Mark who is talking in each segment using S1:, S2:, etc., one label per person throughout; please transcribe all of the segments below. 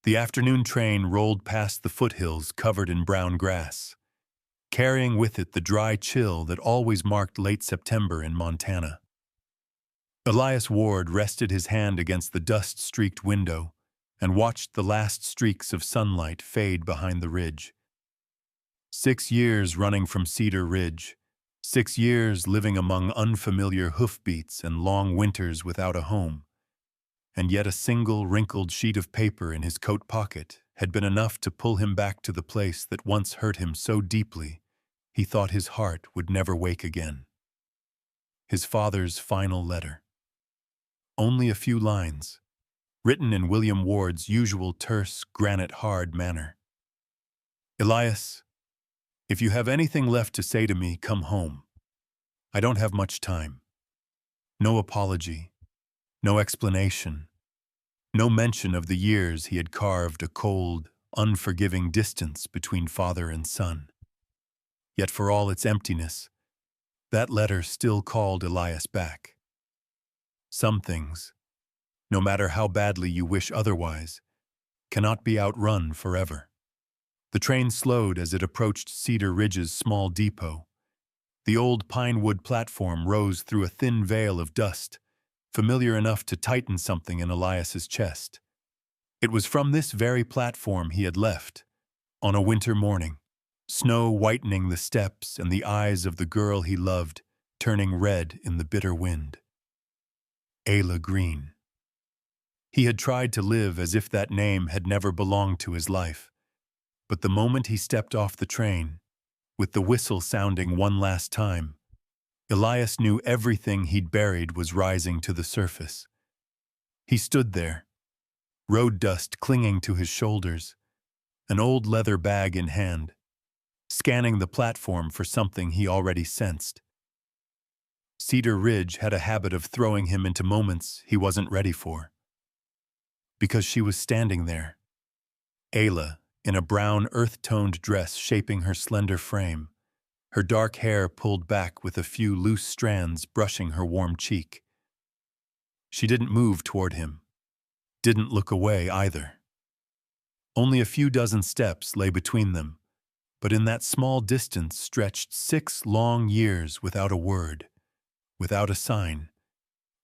S1: The afternoon train rolled past the foothills covered in brown grass, carrying with it the dry chill that always marked late September in Montana. Elias Ward rested his hand against the dust-streaked window and watched the last streaks of sunlight fade behind the ridge. 6 years running from Cedar Ridge, 6 years living among unfamiliar hoofbeats and long winters without a home. And yet a single wrinkled sheet of paper in his coat pocket had been enough to pull him back to the place that once hurt him so deeply he thought his heart would never wake again. His father's final letter. Only a few lines, written in William Ward's usual terse, granite-hard manner. Elias, if you have anything left to say to me, come home. I don't have much time. No apology, no explanation, no mention of the years he had carved a cold, unforgiving distance between father and son. Yet for all its emptiness, that letter still called Elias back. Some things, no matter how badly you wish otherwise, cannot be outrun forever. The train slowed as it approached Cedar Ridge's small depot. The old pine wood platform rose through a thin veil of dust, familiar enough to tighten something in Elias's chest. It was from this very platform he had left, on a winter morning, snow whitening the steps and the eyes of the girl he loved turning red in the bitter wind. Ayla Green. He had tried to live as if that name had never belonged to his life. But the moment he stepped off the train, with the whistle sounding one last time, Elias knew everything he'd buried was rising to the surface. He stood there, road dust clinging to his shoulders, an old leather bag in hand, scanning the platform for something he already sensed. Cedar Ridge had a habit of throwing him into moments he wasn't ready for. Because she was standing there, Ayla, in a brown earth-toned dress shaping her slender frame, her dark hair pulled back with a few loose strands brushing her warm cheek. She didn't move toward him, didn't look away either. Only a few dozen steps lay between them, but in that small distance stretched 6 long years without a word, without a sign,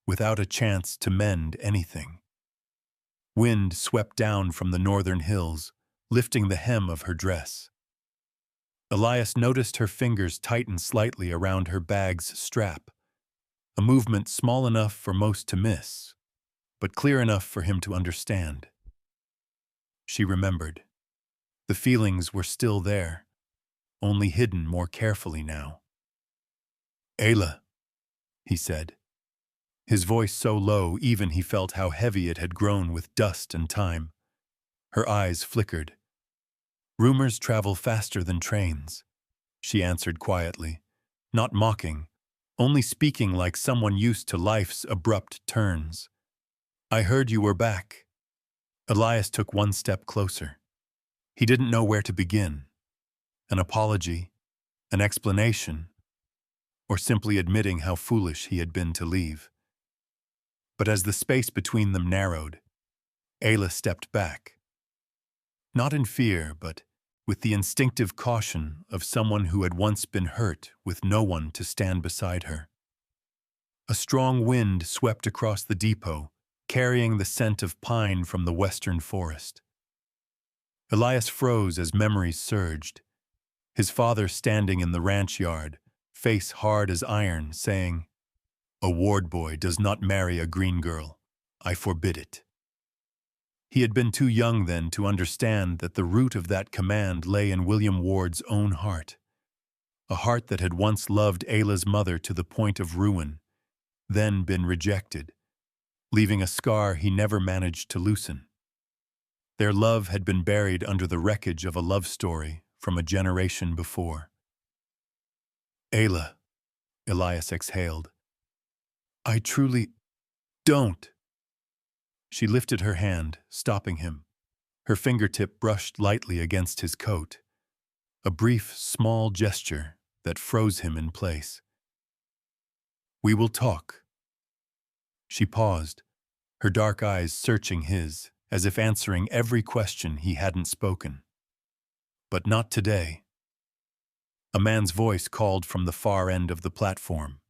S1: without a chance to mend anything. Wind swept down from the northern hills, lifting the hem of her dress. Elias noticed her fingers tighten slightly around her bag's strap, a movement small enough for most to miss, but clear enough for him to understand. She remembered. The feelings were still there, only hidden more carefully now. Ayla, he said, his voice so low even he felt how heavy it had grown with dust and time. Her eyes flickered. Rumors travel faster than trains, she answered quietly, not mocking, only speaking like someone used to life's abrupt turns. I heard you were back. Elias took one step closer. He didn't know where to begin. An apology, an explanation, or simply admitting how foolish he had been to leave. But as the space between them narrowed, Ayla stepped back. Not in fear, but with the instinctive caution of someone who had once been hurt with no one to stand beside her. A strong wind swept across the depot, carrying the scent of pine from the western forest. Elias froze as memories surged, his father standing in the ranch yard, face hard as iron, saying, "A Ward boy does not marry a Green girl. I forbid it." He had been too young then to understand that the root of that command lay in William Ward's own heart, a heart that had once loved Ayla's mother to the point of ruin, then been rejected, leaving a scar he never managed to loosen. Their love had been buried under the wreckage of a love story from a generation before. Ayla, Elias exhaled. I truly don't. She lifted her hand, stopping him. Her fingertip brushed lightly against his coat, a brief, small gesture that froze him in place. We will talk. She paused, her dark eyes searching his as if answering every question he hadn't spoken. But not today. A man's voice called from the far end of the platform.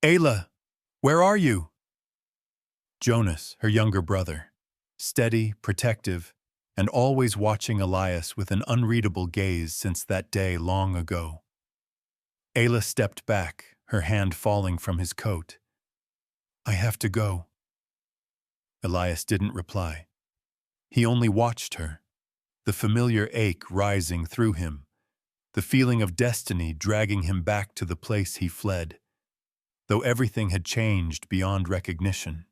S1: "Ayla, where are you?" Jonas, her younger brother, steady, protective, and always watching Elias with an unreadable gaze since that day long ago. Ayla stepped back, her hand falling from his coat. "I have to go." Elias didn't reply. He only watched her, the familiar ache rising through him, the feeling of destiny dragging him back to the place he fled, though everything had changed beyond recognition.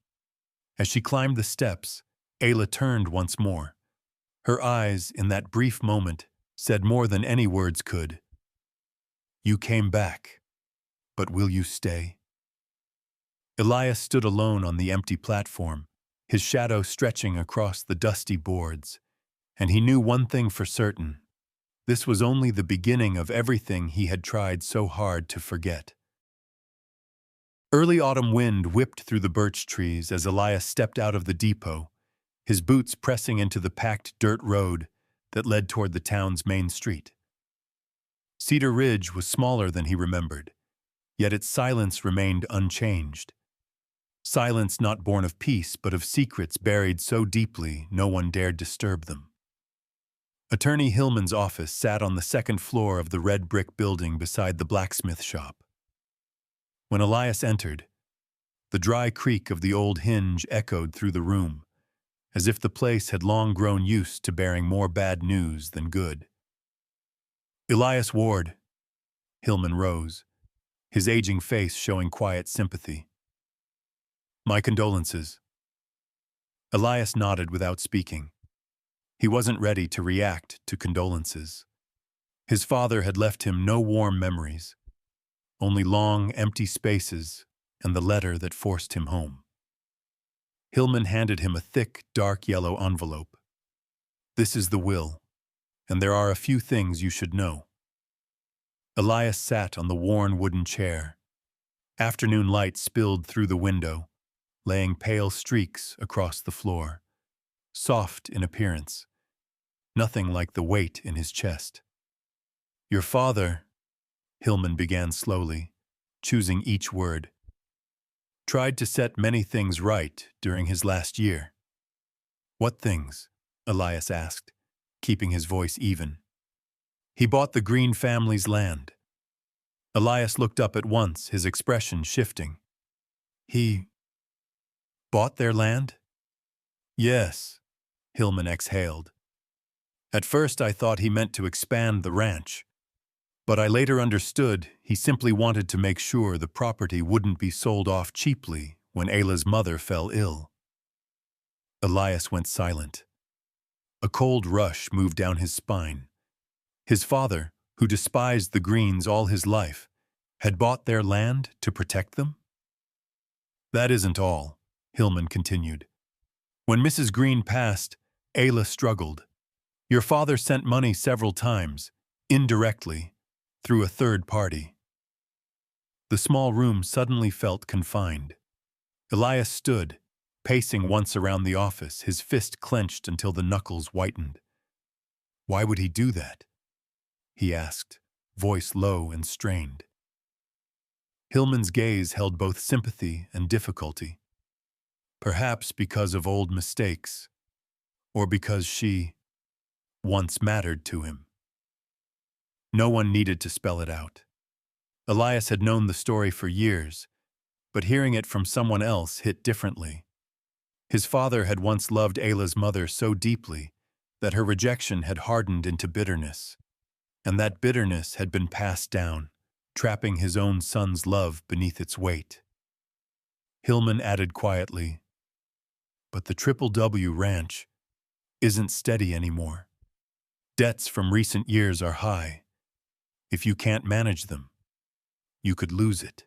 S1: As she climbed the steps, Ayla turned once more. Her eyes, in that brief moment, said more than any words could. "You came back, but will you stay?" Elias stood alone on the empty platform, his shadow stretching across the dusty boards, and he knew one thing for certain. This was only the beginning of everything he had tried so hard to forget. Early autumn wind whipped through the birch trees as Elias stepped out of the depot, his boots pressing into the packed dirt road that led toward the town's main street. Cedar Ridge was smaller than he remembered, yet its silence remained unchanged. Silence not born of peace, but of secrets buried so deeply no one dared disturb them. Attorney Hillman's office sat on the second floor of the red brick building beside the blacksmith shop. When Elias entered, the dry creak of the old hinge echoed through the room, as if the place had long grown used to bearing more bad news than good. "Elias Ward." Hillman rose, his aging face showing quiet sympathy. "My condolences." Elias nodded without speaking. He wasn't ready to react to condolences. His father had left him no warm memories, only long, empty spaces and the letter that forced him home. Hillman handed him a thick, dark yellow envelope. "This is the will, and there are a few things you should know." Elias sat on the worn wooden chair. Afternoon light spilled through the window, laying pale streaks across the floor, soft in appearance, nothing like the weight in his chest. "Your father," Hillman began slowly, choosing each word, "tried to set many things right during his last year." "What things?" Elias asked, keeping his voice even. "He bought the Green family's land." Elias looked up at once, his expression shifting. "He bought their land?" "Yes," Hillman exhaled. "At first I thought he meant to expand the ranch, but I later understood he simply wanted to make sure the property wouldn't be sold off cheaply when Ayla's mother fell ill." Elias went silent. A cold rush moved down his spine. His father, who despised the Greens all his life, had bought their land to protect them? "That isn't all," Hillman continued. "When Mrs. Green passed, Ayla struggled. Your father sent money several times, indirectly, through a third party." The small room suddenly felt confined. Elias stood, pacing once around the office, his fist clenched until the knuckles whitened. "Why would he do that?" he asked, voice low and strained. Hillman's gaze held both sympathy and difficulty. "Perhaps because of old mistakes, or because she once mattered to him." No one needed to spell it out. Elias had known the story for years, but hearing it from someone else hit differently. His father had once loved Ayla's mother so deeply that her rejection had hardened into bitterness, and that bitterness had been passed down, trapping his own son's love beneath its weight. Hillman added quietly, "But the Triple W Ranch isn't steady anymore. Debts from recent years are high. If you can't manage them, you could lose it."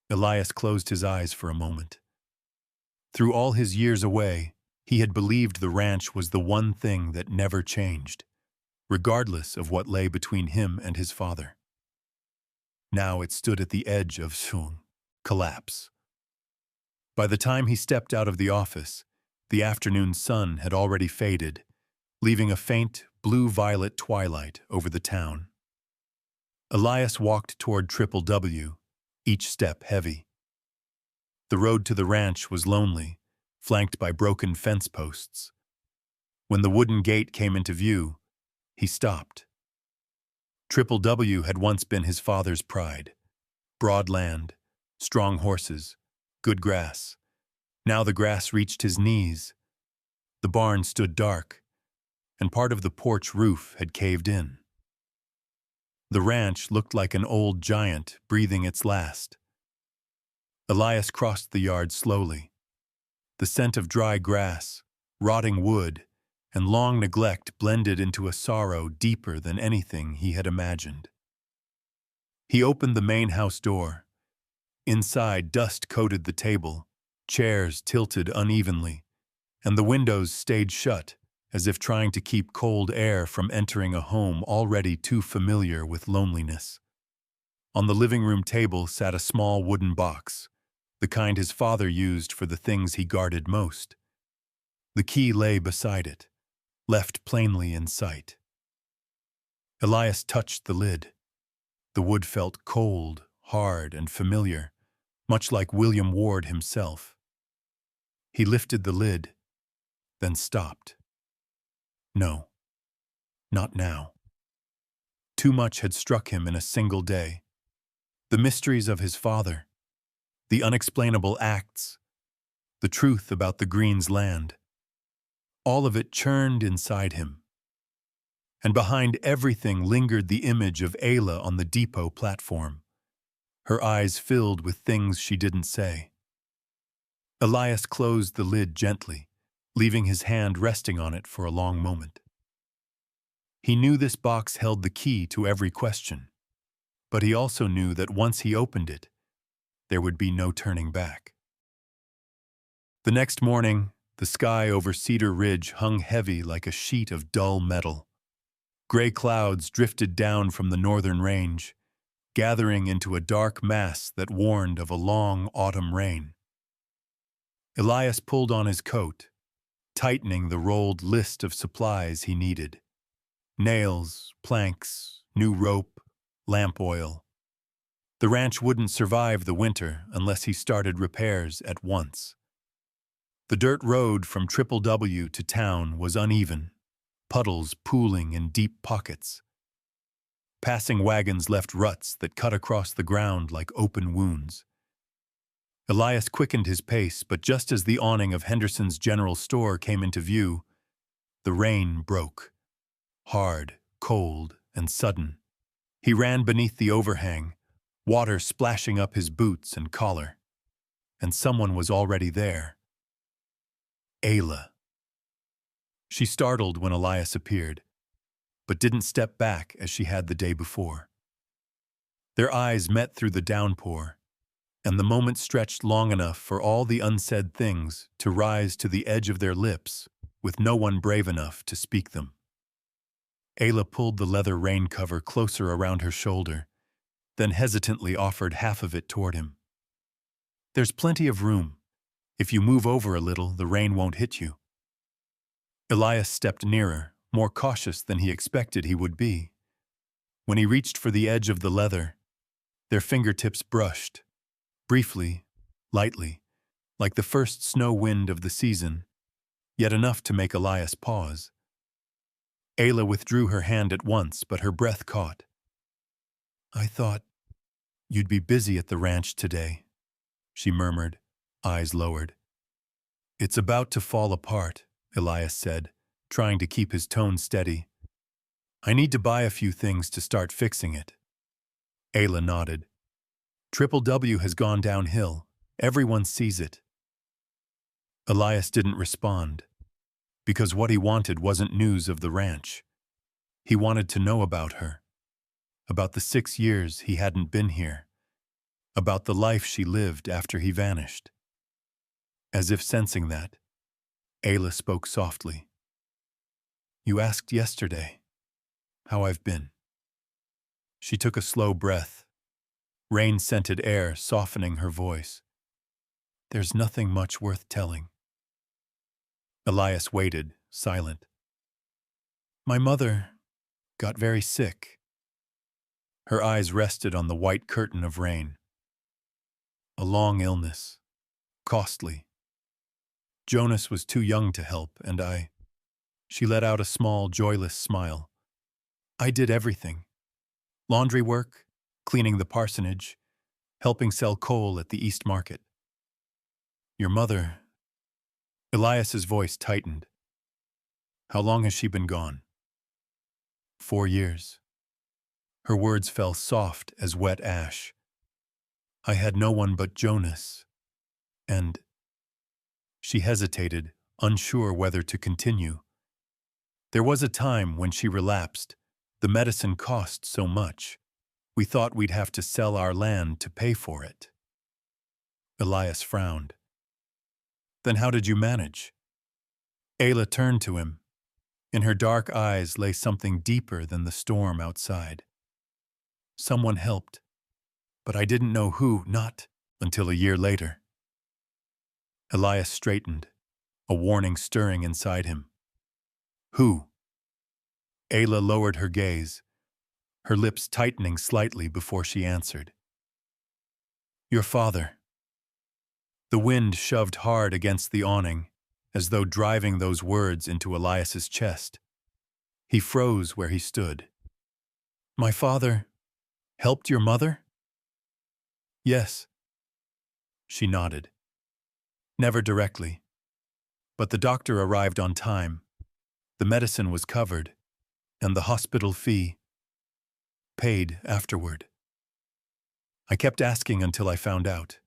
S1: Elias closed his eyes for a moment. Through all his years away, he had believed the ranch was the one thing that never changed, regardless of what lay between him and his father. Now it stood at the edge of collapse. By the time he stepped out of the office, The afternoon sun had already faded, leaving a faint, blue-violet twilight over the town. Elias walked toward Triple W, each step heavy. The road to the ranch was lonely, flanked by broken fence posts. When the wooden gate came into view, he stopped. Triple W had once been his father's pride. Broad land, strong horses, good grass. Now the grass reached his knees. The barn stood dark, and part of the porch roof had caved in. The ranch looked like an old giant breathing its last. Elias crossed the yard slowly. The scent of dry grass, rotting wood, and long neglect blended into a sorrow deeper than anything he had imagined. He opened the main house door. Inside, dust coated the table, chairs tilted unevenly, and the windows stayed shut, as if trying to keep cold air from entering a home already too familiar with loneliness. On the living room table sat a small wooden box, the kind his father used for the things he guarded most. The key lay beside it, left plainly in sight. Elias touched the lid. The wood felt cold, hard, and familiar, much like William Ward himself. He lifted the lid, then stopped. No, not now. Too much had struck him in a single day. The mysteries of his father, the unexplainable acts, the truth about the Green's land. All of it churned inside him. And behind everything lingered the image of Ayla on the depot platform, her eyes filled with things she didn't say. Elias closed the lid gently, leaving his hand resting on it for a long moment. He knew this box held the key to every question, but he also knew that once he opened it, there would be no turning back. The next morning, the sky over Cedar Ridge hung heavy like a sheet of dull metal. Gray clouds drifted down from the northern range, gathering into a dark mass that warned of a long autumn rain. Elias pulled on his coat, tightening the rolled list of supplies he needed. Nails, planks, new rope, lamp oil. The ranch wouldn't survive the winter unless he started repairs at once. The dirt road from Triple W to town was uneven, puddles pooling in deep pockets. Passing wagons left ruts that cut across the ground like open wounds. Elias quickened his pace, but just as the awning of Henderson's general store came into view, the rain broke. Hard, cold, and sudden. He ran beneath the overhang, water splashing up his boots and collar. And someone was already there. Ayla. She startled when Elias appeared, but didn't step back as she had the day before. Their eyes met through the downpour, and the moment stretched long enough for all the unsaid things to rise to the edge of their lips, with no one brave enough to speak them. Ayla pulled the leather rain cover closer around her shoulder, then hesitantly offered half of it toward him. "There's plenty of room. If you move over a little, the rain won't hit you." Elias stepped nearer, more cautious than he expected he would be. When he reached for the edge of the leather, their fingertips brushed, briefly, lightly, like the first snow wind of the season, yet enough to make Elias pause. Ayla withdrew her hand at once, but her breath caught. "I thought you'd be busy at the ranch today," she murmured, eyes lowered. "It's about to fall apart," Elias said, trying to keep his tone steady. "I need to buy a few things to start fixing it." Ayla nodded. "Triple W has gone downhill. Everyone sees it." Elias didn't respond, because what he wanted wasn't news of the ranch. He wanted to know about her, about the 6 years he hadn't been here, about the life she lived after he vanished. As if sensing that, Ayla spoke softly. "You asked yesterday how I've been." She took a slow breath, rain-scented air softening her voice. "There's nothing much worth telling." Elias waited, silent. My mother got very sick. Her eyes rested on the white curtain of rain. A long illness. Costly. Jonas was too young to help, and She let out a small, joyless smile. I did everything. Laundry work, cleaning the parsonage, helping sell coal at the East Market. Your mother... Elias's voice tightened. How long has she been gone? 4 years. Her words fell soft as wet ash. I had no one but Jonas. And... She hesitated, unsure whether to continue. There was a time when she relapsed. The medicine cost so much. We thought we'd have to sell our land to pay for it. Elias frowned. Then how did you manage? Ayla turned to him. In her dark eyes lay something deeper than the storm outside. Someone helped, but I didn't know who, not until a year later. Elias straightened, a warning stirring inside him. Who? Ayla lowered her gaze, her lips tightening slightly before she answered. Your father. The wind shoved hard against the awning, as though driving those words into Elias's chest. He froze where he stood. My father helped your mother? Yes. She nodded. Never directly. But the doctor arrived on time. The medicine was covered, and the hospital fee paid afterward. I kept asking until I found out.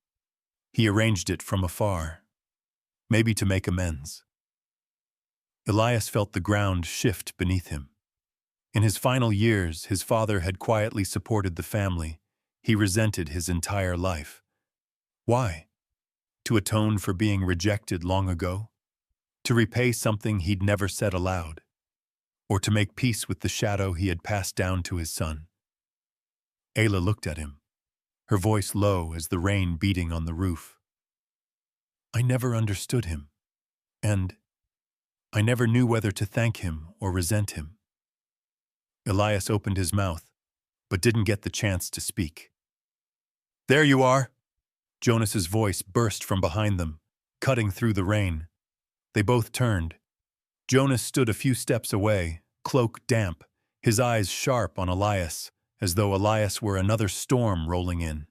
S1: He arranged it from afar, maybe to make amends. Elias felt the ground shift beneath him. In his final years, his father had quietly supported the family. He resented his entire life. Why? To atone for being rejected long ago? To repay something he'd never said aloud? Or to make peace with the shadow he had passed down to his son? Ayla looked at him, her voice low as the rain beating on the roof. I never understood him, and I never knew whether to thank him or resent him. Elias opened his mouth, but didn't get the chance to speak. There you are! Jonas's voice burst from behind them, cutting through the rain. They both turned. Jonas stood a few steps away, cloak damp, his eyes sharp on Elias, as though Elias were another storm rolling in.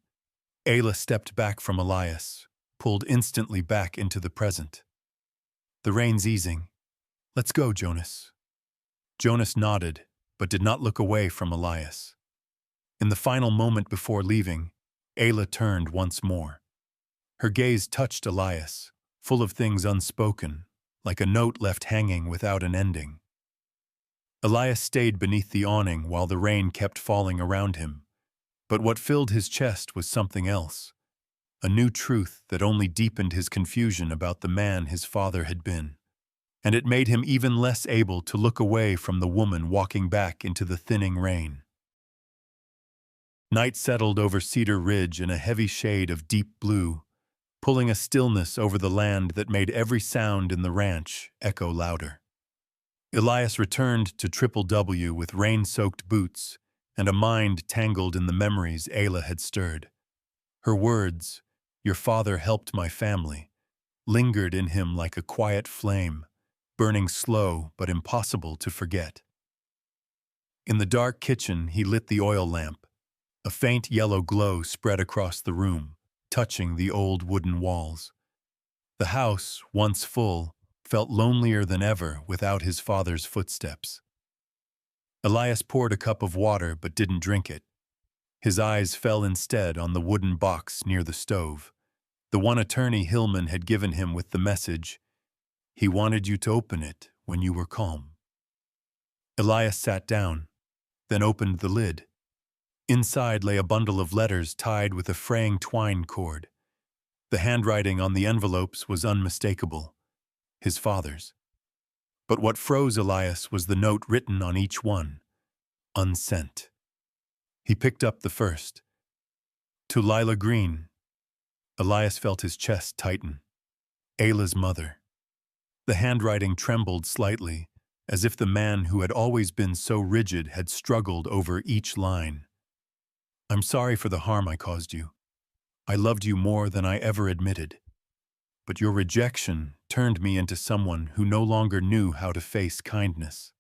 S1: Ayla stepped back from Elias, pulled instantly back into the present. The rain's easing. Let's go, Jonas. Jonas nodded, but did not look away from Elias. In the final moment before leaving, Ayla turned once more. Her gaze touched Elias, full of things unspoken, like a note left hanging without an ending. Elias stayed beneath the awning while the rain kept falling around him, but what filled his chest was something else, a new truth that only deepened his confusion about the man his father had been, and it made him even less able to look away from the woman walking back into the thinning rain. Night settled over Cedar Ridge in a heavy shade of deep blue, pulling a stillness over the land that made every sound in the ranch echo louder. Elias returned to Triple W with rain-soaked boots and a mind tangled in the memories Ayla had stirred. Her words, "Your father helped my family," lingered in him like a quiet flame, burning slow but impossible to forget. In the dark kitchen, he lit the oil lamp. A faint yellow glow spread across the room, touching the old wooden walls. The house, once full, felt lonelier than ever without his father's footsteps. Elias poured a cup of water but didn't drink it. His eyes fell instead on the wooden box near the stove, the one attorney Hillman had given him with the message, "He wanted you to open it when you were calm." Elias sat down, then opened the lid. Inside lay a bundle of letters tied with a fraying twine cord. The handwriting on the envelopes was unmistakable, his father's. But what froze Elias was the note written on each one, unsent. He picked up the first. To Lila Green. Elias felt his chest tighten. Ayla's mother. The handwriting trembled slightly, as if the man who had always been so rigid had struggled over each line. I'm sorry for the harm I caused you. I loved you more than I ever admitted. But your rejection turned me into someone who no longer knew how to face kindness.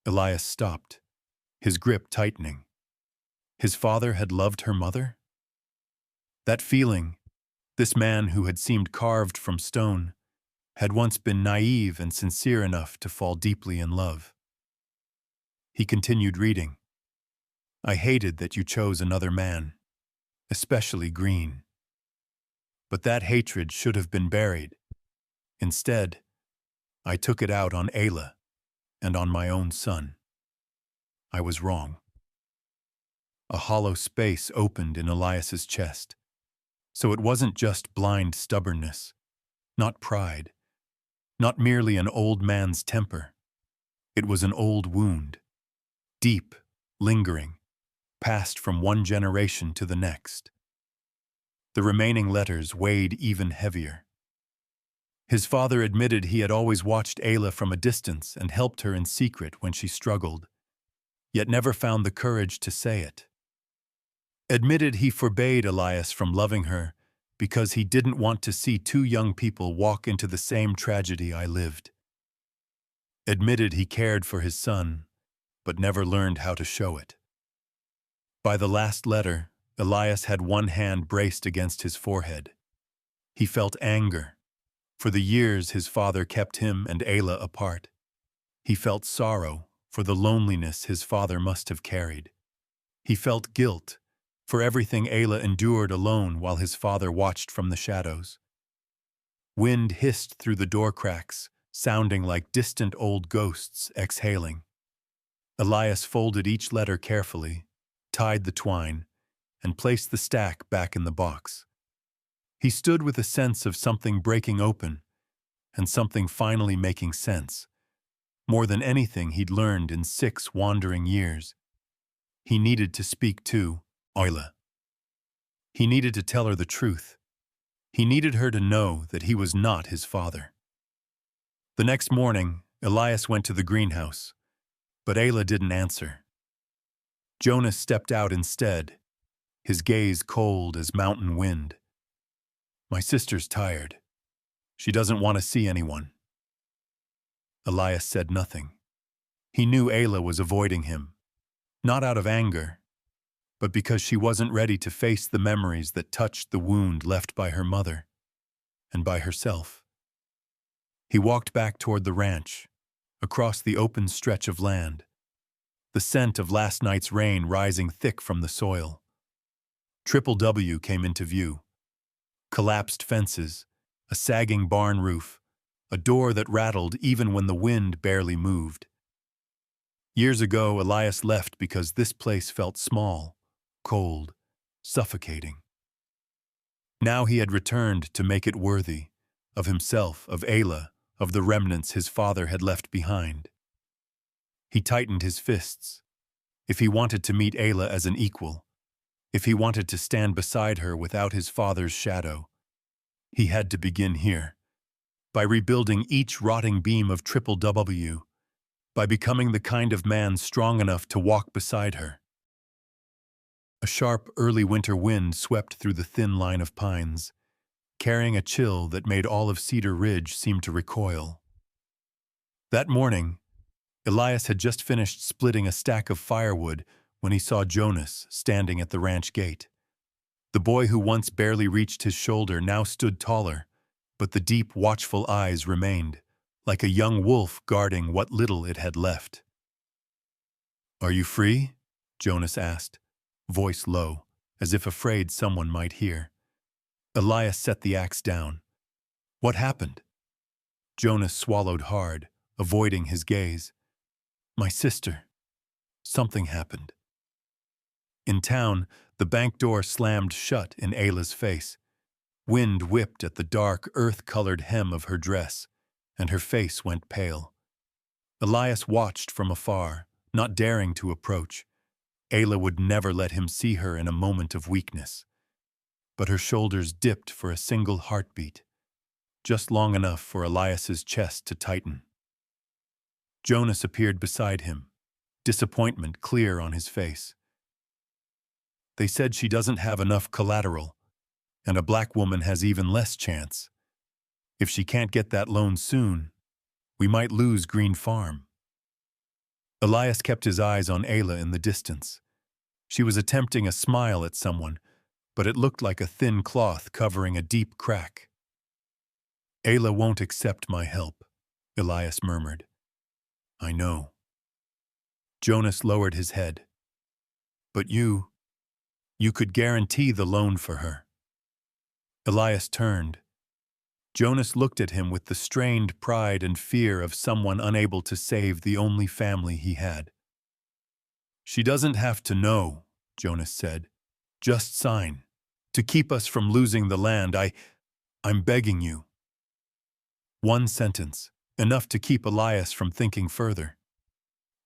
S1: Elias stopped, his grip tightening. His father had loved her mother? That feeling, this man who had seemed carved from stone, had once been naive and sincere enough to fall deeply in love. He continued reading. I hated that you chose another man, especially Green. But that hatred should have been buried. Instead, I took it out on Ayla and on my own son. I was wrong. A hollow space opened in Elias's chest. So it wasn't just blind stubbornness, not pride, not merely an old man's temper. It was an old wound, deep, lingering, passed from one generation to the next. The remaining letters weighed even heavier. His father admitted he had always watched Ayla from a distance and helped her in secret when she struggled, yet never found the courage to say it. Admitted he forbade Elias from loving her because he didn't want to see two young people walk into the same tragedy I lived. Admitted he cared for his son, but never learned how to show it. By the last letter, Elias had one hand braced against his forehead. He felt anger. For the years his father kept him and Ayla apart. He felt sorrow for the loneliness his father must have carried. He felt guilt for everything Ayla endured alone while his father watched from the shadows. Wind hissed through the door cracks, sounding like distant old ghosts exhaling. Elias folded each letter carefully, tied the twine, and placed the stack back in the box. He stood with a sense of something breaking open, and something finally making sense. More than anything he'd learned in 6 wandering years. He needed to speak to Ayla. He needed to tell her the truth. He needed her to know that he was not his father. The next morning, Elias went to the greenhouse, but Ayla didn't answer. Jonas stepped out instead, his gaze cold as mountain wind. My sister's tired. She doesn't want to see anyone. Elias said nothing. He knew Ayla was avoiding him, not out of anger, but because she wasn't ready to face the memories that touched the wound left by her mother and by herself. He walked back toward the ranch, across the open stretch of land, the scent of last night's rain rising thick from the soil. Triple W came into view. Collapsed fences, a sagging barn roof, a door that rattled even when the wind barely moved. Years ago, Elias left because this place felt small, cold, suffocating. Now he had returned to make it worthy, of himself, of Ayla, of the remnants his father had left behind. He tightened his fists. If he wanted to meet Ayla as an equal, if he wanted to stand beside her without his father's shadow, he had to begin here, by rebuilding each rotting beam of Triple W, by becoming the kind of man strong enough to walk beside her. A sharp early winter wind swept through the thin line of pines, carrying a chill that made all of Cedar Ridge seem to recoil. That morning, Elias had just finished splitting a stack of firewood when he saw Jonas standing at the ranch gate. The boy who once barely reached his shoulder now stood taller, but the deep, watchful eyes remained, like a young wolf guarding what little it had left. "Are you free?" Jonas asked, voice low, as if afraid someone might hear. Elias set the axe down. "What happened?" Jonas swallowed hard, avoiding his gaze. "My sister. Something happened." In town, the bank door slammed shut in Ayla's face. Wind whipped at the dark, earth-colored hem of her dress, and her face went pale. Elias watched from afar, not daring to approach. Ayla would never let him see her in a moment of weakness. But her shoulders dipped for a single heartbeat. just long enough for Elias's chest to tighten. Jonas appeared beside him, disappointment clear on his face. They said she doesn't have enough collateral, and a black woman has even less chance. If she can't get that loan soon, we might lose Green Farm. Elias kept his eyes on Ayla in the distance. She was attempting a smile at someone, but it looked like a thin cloth covering a deep crack. Ayla won't accept my help, Elias murmured. I know. Jonas lowered his head. But you could guarantee the loan for her. Elias turned. Jonas looked at him with the strained pride and fear of someone unable to save the only family he had. She doesn't have to know, Jonas said. Just sign. To keep us from losing the land, I'm begging you. One sentence, enough to keep Elias from thinking further.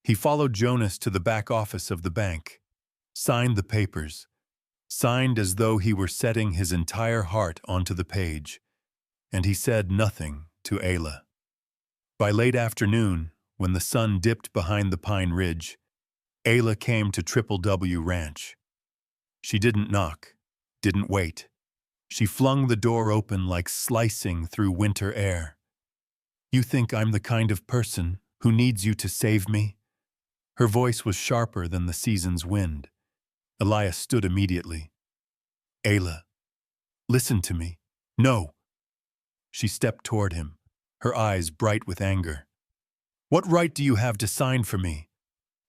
S1: He followed Jonas to the back office of the bank, signed the papers, signed as though he were setting his entire heart onto the page, and he said nothing to Ayla. By late afternoon, when the sun dipped behind the pine ridge, Ayla came to Triple W Ranch. She didn't knock, didn't wait. She flung the door open like slicing through winter air. You think I'm the kind of person who needs you to save me? Her voice was sharper than the season's wind. Elias stood immediately. Ayla, listen to me. No. She stepped toward him, her eyes bright with anger. What right do you have to sign for me?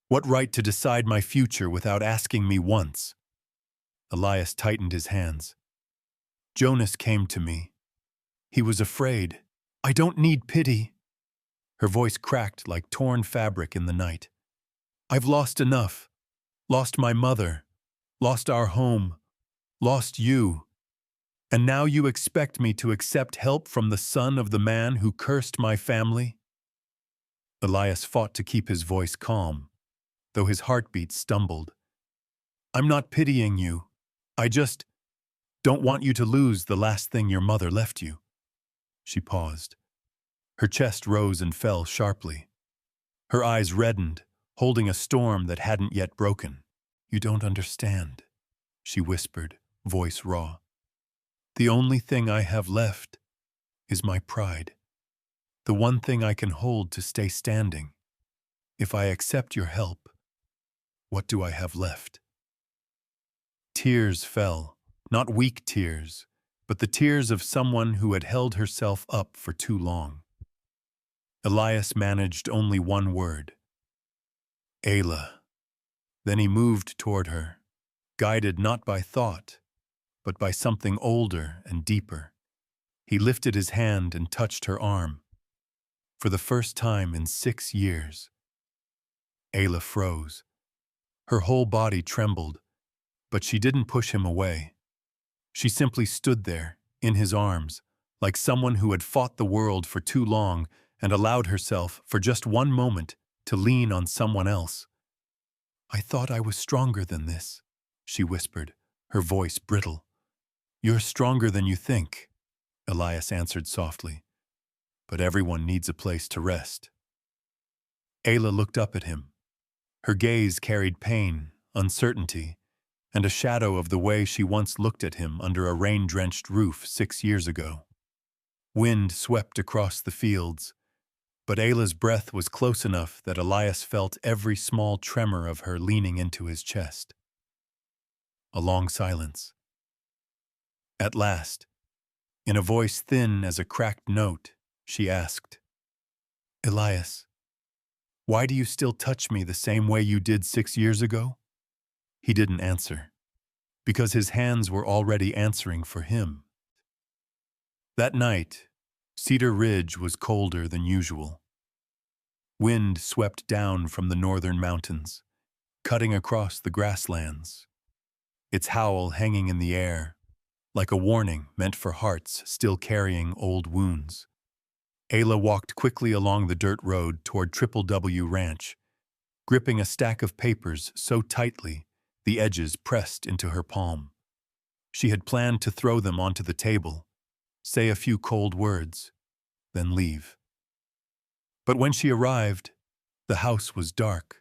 S1: What right to decide my future without asking me once? Elias tightened his hands. Jonas came to me. He was afraid. I don't need pity. Her voice cracked like torn fabric in the night. I've lost enough. Lost my mother. Lost our home. Lost you. And now you expect me to accept help from the son of the man who cursed my family? Elias fought to keep his voice calm, though his heartbeat stumbled. I'm not pitying you. I just don't want you to lose the last thing your mother left you. She paused. Her chest rose and fell sharply. Her eyes reddened, holding a storm that hadn't yet broken. You don't understand, she whispered, voice raw. The only thing I have left is my pride. The one thing I can hold to stay standing. If I accept your help, what do I have left? Tears fell, not weak tears, but the tears of someone who had held herself up for too long. Elias managed only one word. Ayla. Then he moved toward her, guided not by thought, but by something older and deeper. He lifted his hand and touched her arm. For the first time in 6 years. Ayla froze. Her whole body trembled, but she didn't push him away. She simply stood there, in his arms, like someone who had fought the world for too long and allowed herself, for just one moment, to lean on someone else. I thought I was stronger than this, she whispered, her voice brittle. You're stronger than you think, Elias answered softly. But everyone needs a place to rest. Ayla looked up at him. Her gaze carried pain, uncertainty, and a shadow of the way she once looked at him under a rain-drenched roof 6 years ago. Wind swept across the fields, but Ayla's breath was close enough that Elias felt every small tremor of her leaning into his chest. A long silence. At last, in a voice thin as a cracked note, she asked, Elias, why do you still touch me the same way you did 6 years ago? He didn't answer, because his hands were already answering for him. That night, Cedar Ridge was colder than usual. Wind swept down from the northern mountains, cutting across the grasslands, its howl hanging in the air, like a warning meant for hearts still carrying old wounds. Ayla walked quickly along the dirt road toward Triple W Ranch, gripping a stack of papers so tightly the edges pressed into her palm. She had planned to throw them onto the table, say a few cold words, then leave. But when she arrived, the house was dark.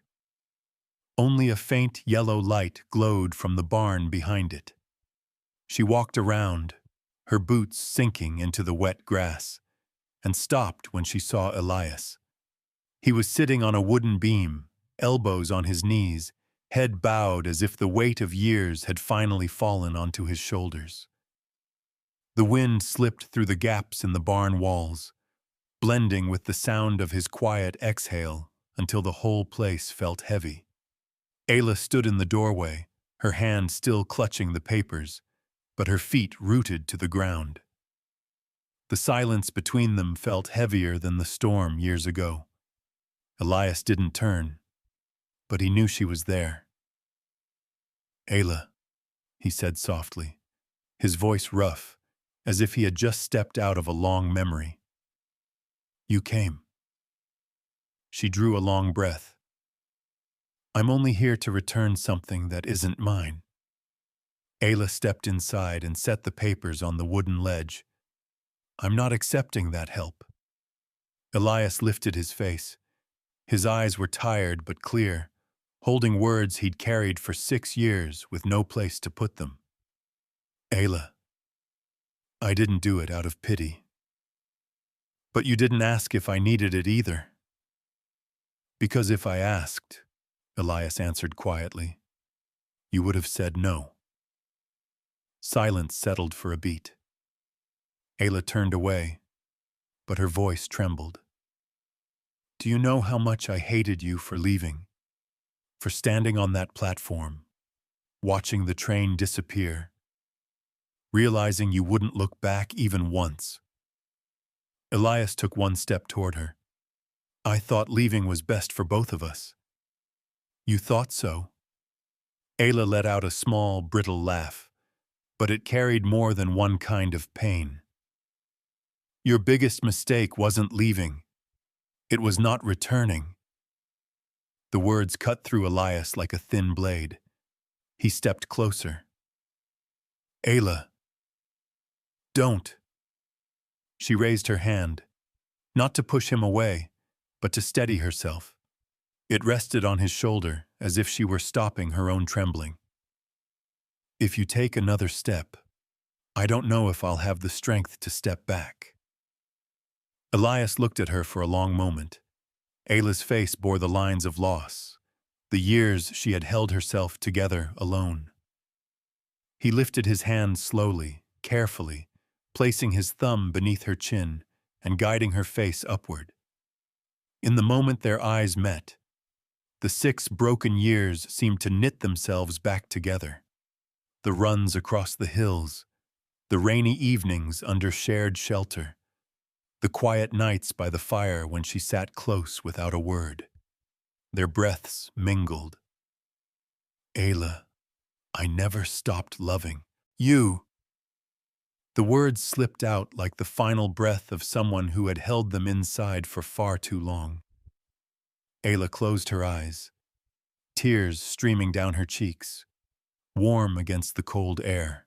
S1: Only a faint yellow light glowed from the barn behind it. She walked around, her boots sinking into the wet grass, and stopped when she saw Elias. He was sitting on a wooden beam, elbows on his knees, head bowed as if the weight of years had finally fallen onto his shoulders. The wind slipped through the gaps in the barn walls, blending with the sound of his quiet exhale until the whole place felt heavy. Ayla stood in the doorway, her hand still clutching the papers, but her feet rooted to the ground. The silence between them felt heavier than the storm years ago. Elias didn't turn, but he knew she was there. "Ayla," he said softly, his voice rough, as if he had just stepped out of a long memory. "You came." She drew a long breath. "I'm only here to return something that isn't mine." Ayla stepped inside and set the papers on the wooden ledge. "I'm not accepting that help." Elias lifted his face. His eyes were tired but clear, holding words he'd carried for 6 years with no place to put them. "Ayla, I didn't do it out of pity. But you didn't ask if I needed it either." "Because if I asked," Elias answered quietly, "you would have said no." Silence settled for a beat. Ayla turned away, but her voice trembled. "Do you know how much I hated you for leaving? For standing on that platform, watching the train disappear, realizing you wouldn't look back even once?" Elias took one step toward her. "I thought leaving was best for both of us." "You thought so?" Ayla let out a small, brittle laugh, but it carried more than one kind of pain. "Your biggest mistake wasn't leaving. It was not returning." The words cut through Elias like a thin blade. He stepped closer. "Ayla, don't." She raised her hand, not to push him away, but to steady herself. It rested on his shoulder as if she were stopping her own trembling. "If you take another step, I don't know if I'll have the strength to step back." Elias looked at her for a long moment. Ayla's face bore the lines of loss, the years she had held herself together alone. He lifted his hand slowly, carefully, placing his thumb beneath her chin and guiding her face upward. In the moment their eyes met, the 6 broken years seemed to knit themselves back together. The runs across the hills, the rainy evenings under shared shelter, the quiet nights by the fire when she sat close without a word. Their breaths mingled. "Ayla, I never stopped loving you." The words slipped out like the final breath of someone who had held them inside for far too long. Ayla closed her eyes, tears streaming down her cheeks, warm against the cold air.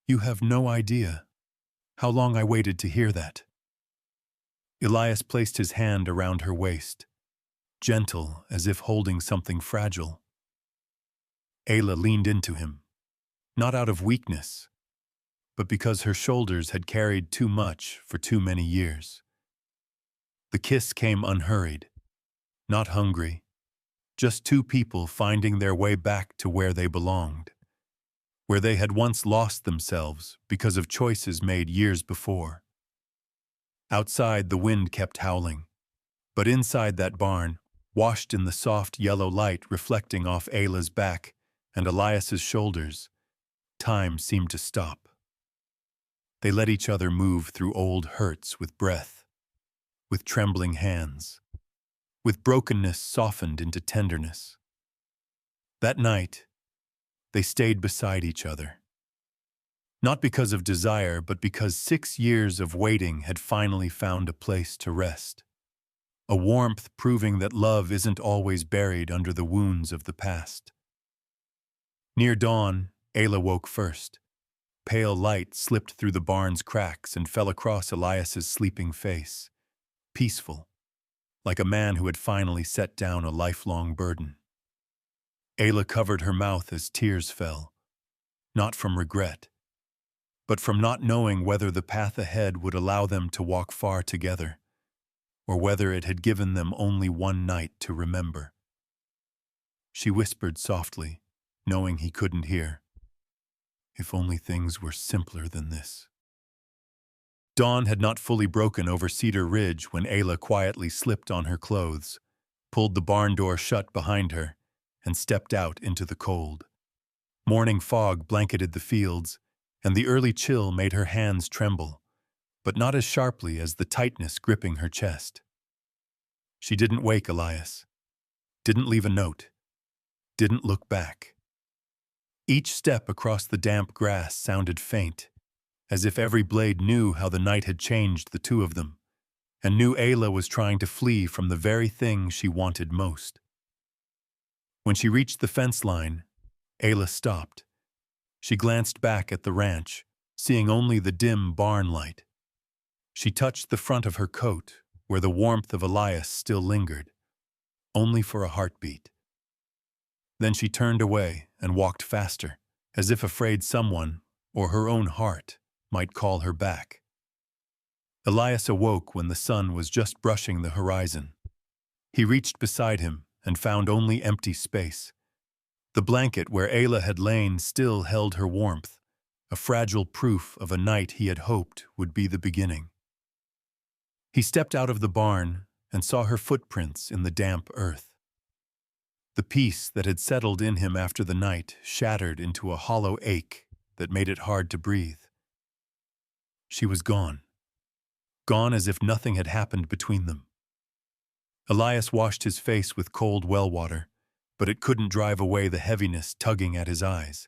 S1: "You have no idea how long I waited to hear that." Elias placed his hand around her waist, gentle as if holding something fragile. Ayla leaned into him, not out of weakness, but because her shoulders had carried too much for too many years. The kiss came unhurried, not hungry, just 2 people finding their way back to where they belonged, where they had once lost themselves because of choices made years before. Outside, the wind kept howling, but inside that barn, washed in the soft yellow light reflecting off Ayla's back and Elias's shoulders, time seemed to stop. They let each other move through old hurts with breath, with trembling hands, with brokenness softened into tenderness. That night, they stayed beside each other. Not because of desire, but because 6 years of waiting had finally found a place to rest. A warmth proving that love isn't always buried under the wounds of the past. Near dawn, Ayla woke first, pale light slipped through the barn's cracks and fell across Elias's sleeping face, peaceful, like a man who had finally set down a lifelong burden. Ayla covered her mouth as tears fell, not from regret, but from not knowing whether the path ahead would allow them to walk far together, or whether it had given them only one night to remember. She whispered softly, knowing he couldn't hear, "If only things were simpler than this." Dawn had not fully broken over Cedar Ridge when Ayla quietly slipped on her clothes, pulled the barn door shut behind her, and stepped out into the cold. Morning fog blanketed the fields, and the early chill made her hands tremble, but not as sharply as the tightness gripping her chest. She didn't wake Elias, didn't leave a note, didn't look back. Each step across the damp grass sounded faint, as if every blade knew how the night had changed the two of them, and knew Ayla was trying to flee from the very thing she wanted most. When she reached the fence line, Ayla stopped. She glanced back at the ranch, seeing only the dim barn light. She touched the front of her coat, where the warmth of Elias still lingered, only for a heartbeat. Then she turned away and walked faster, as if afraid someone, or her own heart, might call her back. Elias awoke when the sun was just brushing the horizon. He reached beside him and found only empty space. The blanket where Ayla had lain still held her warmth, a fragile proof of a night he had hoped would be the beginning. He stepped out of the barn and saw her footprints in the damp earth. The peace that had settled in him after the night shattered into a hollow ache that made it hard to breathe. She was gone. Gone as if nothing had happened between them. Elias washed his face with cold well water, but it couldn't drive away the heaviness tugging at his eyes.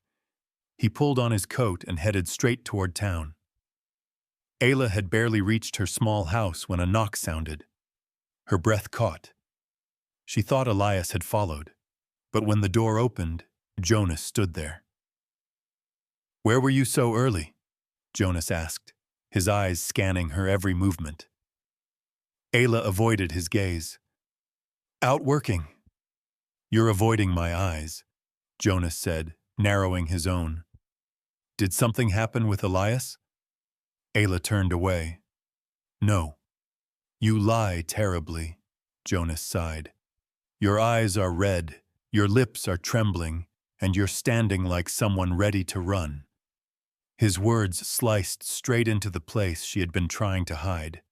S1: He pulled on his coat and headed straight toward town. Ayla had barely reached her small house when a knock sounded. Her breath caught. She thought Elias had followed, but when the door opened, Jonas stood there. "Where were you so early?" Jonas asked, his eyes scanning her every movement. Ayla avoided his gaze. "Out working." "You're avoiding my eyes," Jonas said, narrowing his own. "Did something happen with Elias?" Ayla turned away. "No." "You lie terribly," Jonas sighed. "Your eyes are red, your lips are trembling, and you're standing like someone ready to run." His words sliced straight into the place she had been trying to hide.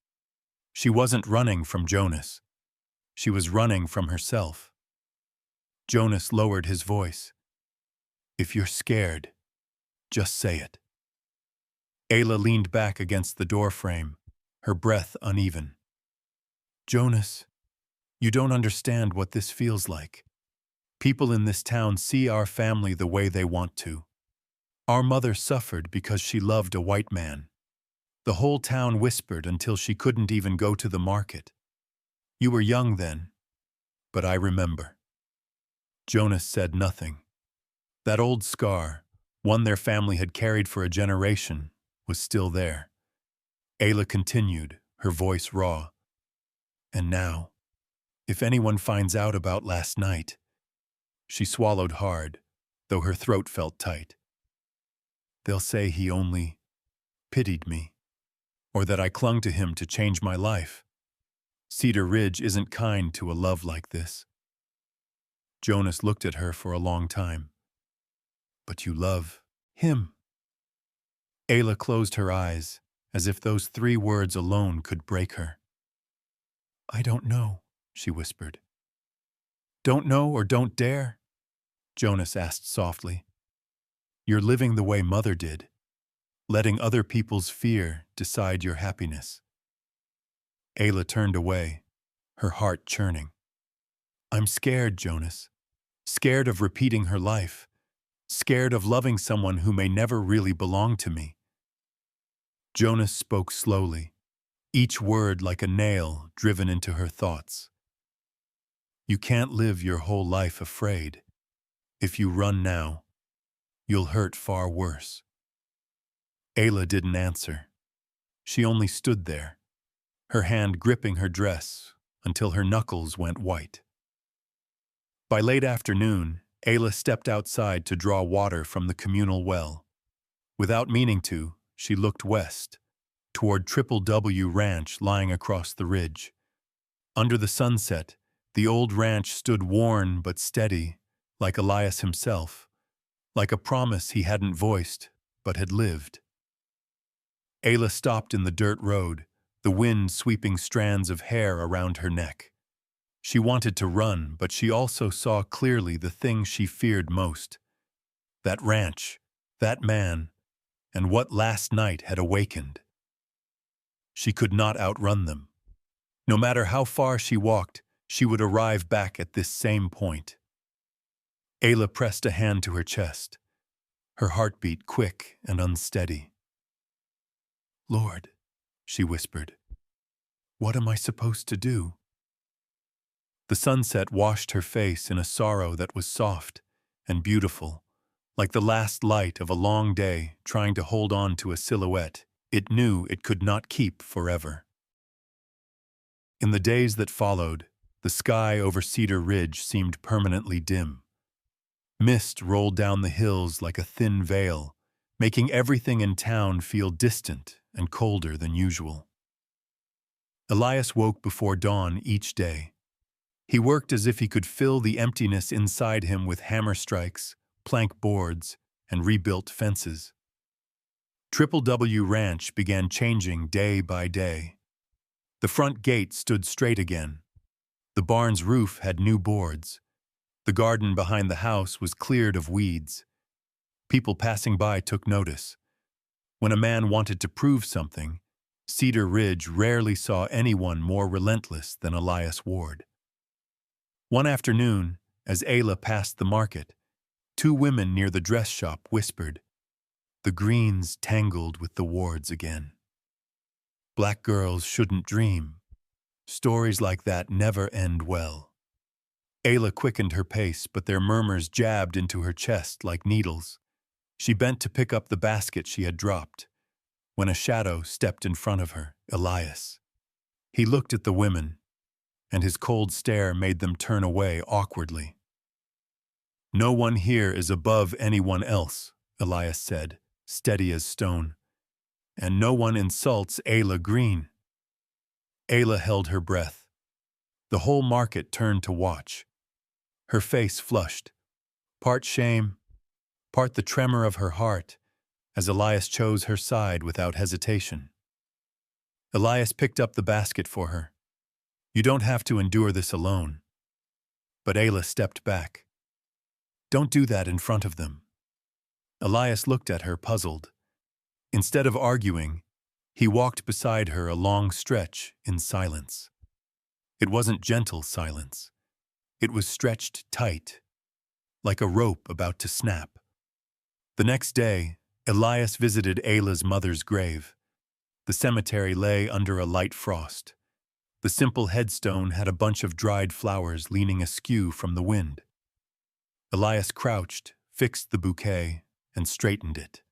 S1: She wasn't running from Jonas. She was running from herself. Jonas lowered his voice. "If you're scared, just say it." Ayla leaned back against the doorframe, her breath uneven. "Jonas, you don't understand what this feels like. People in this town see our family the way they want to. Our mother suffered because she loved a white man. The whole town whispered until she couldn't even go to the market. You were young then, but I remember." Jonas said nothing. That old scar, one their family had carried for a generation, was still there. Ayla continued, her voice raw. "And now, if anyone finds out about last night—" She swallowed hard, though her throat felt tight. "They'll say he only pitied me, or that I clung to him to change my life. Cedar Ridge isn't kind to a love like this." Jonas looked at her for a long time. "But you love him." Ayla closed her eyes, as if those 3 words alone could break her. "I don't know," she whispered. "Don't know or don't dare?" Jonas asked softly. "You're living the way Mother did, letting other people's fear decide your happiness." Ayla turned away, her heart churning. "I'm scared, Jonas. Scared of repeating her life. Scared of loving someone who may never really belong to me." Jonas spoke slowly, each word like a nail driven into her thoughts. "You can't live your whole life afraid. If you run now, you'll hurt far worse." Ayla didn't answer. She only stood there, her hand gripping her dress until her knuckles went white. By late afternoon, Ayla stepped outside to draw water from the communal well. Without meaning to, she looked west, toward Triple W Ranch lying across the ridge. Under the sunset, the old ranch stood worn but steady, like Elias himself, like a promise he hadn't voiced but had lived. Ayla stopped in the dirt road, the wind sweeping strands of hair around her neck. She wanted to run, but she also saw clearly the thing she feared most. That ranch, that man, and what last night had awakened. She could not outrun them. No matter how far she walked, she would arrive back at this same point. Ayla pressed a hand to her chest, her heartbeat quick and unsteady. "Lord," she whispered, "what am I supposed to do?" The sunset washed her face in a sorrow that was soft and beautiful, like the last light of a long day trying to hold on to a silhouette it knew it could not keep forever. In the days that followed, the sky over Cedar Ridge seemed permanently dim. Mist rolled down the hills like a thin veil, making everything in town feel distant and colder than usual. Elias woke before dawn each day. He worked as if he could fill the emptiness inside him with hammer strikes, plank boards, and rebuilt fences. Triple W Ranch began changing day by day. The front gate stood straight again. The barn's roof had new boards. The garden behind the house was cleared of weeds. People passing by took notice. When a man wanted to prove something, Cedar Ridge rarely saw anyone more relentless than Elias Ward. One afternoon, as Ayla passed the market, two women near the dress shop whispered, "The Greens tangled with the Wards again. Black girls shouldn't dream. Stories like that never end well." Ayla quickened her pace, but their murmurs jabbed into her chest like needles. She bent to pick up the basket she had dropped, when a shadow stepped in front of her, Elias. He looked at the women, and his cold stare made them turn away awkwardly. "No one here is above anyone else," Elias said, steady as stone. "And no one insults Ayla Green." Ayla held her breath. The whole market turned to watch. Her face flushed, part shame, part the tremor of her heart, as Elias chose her side without hesitation. Elias picked up the basket for her. "You don't have to endure this alone." But Ayla stepped back. "Don't do that in front of them." Elias looked at her, puzzled. Instead of arguing, he walked beside her a long stretch in silence. It wasn't gentle silence. It was stretched tight, like a rope about to snap. The next day, Elias visited Ayla's mother's grave. The cemetery lay under a light frost. The simple headstone had a bunch of dried flowers leaning askew from the wind. Elias crouched, fixed the bouquet, and straightened it.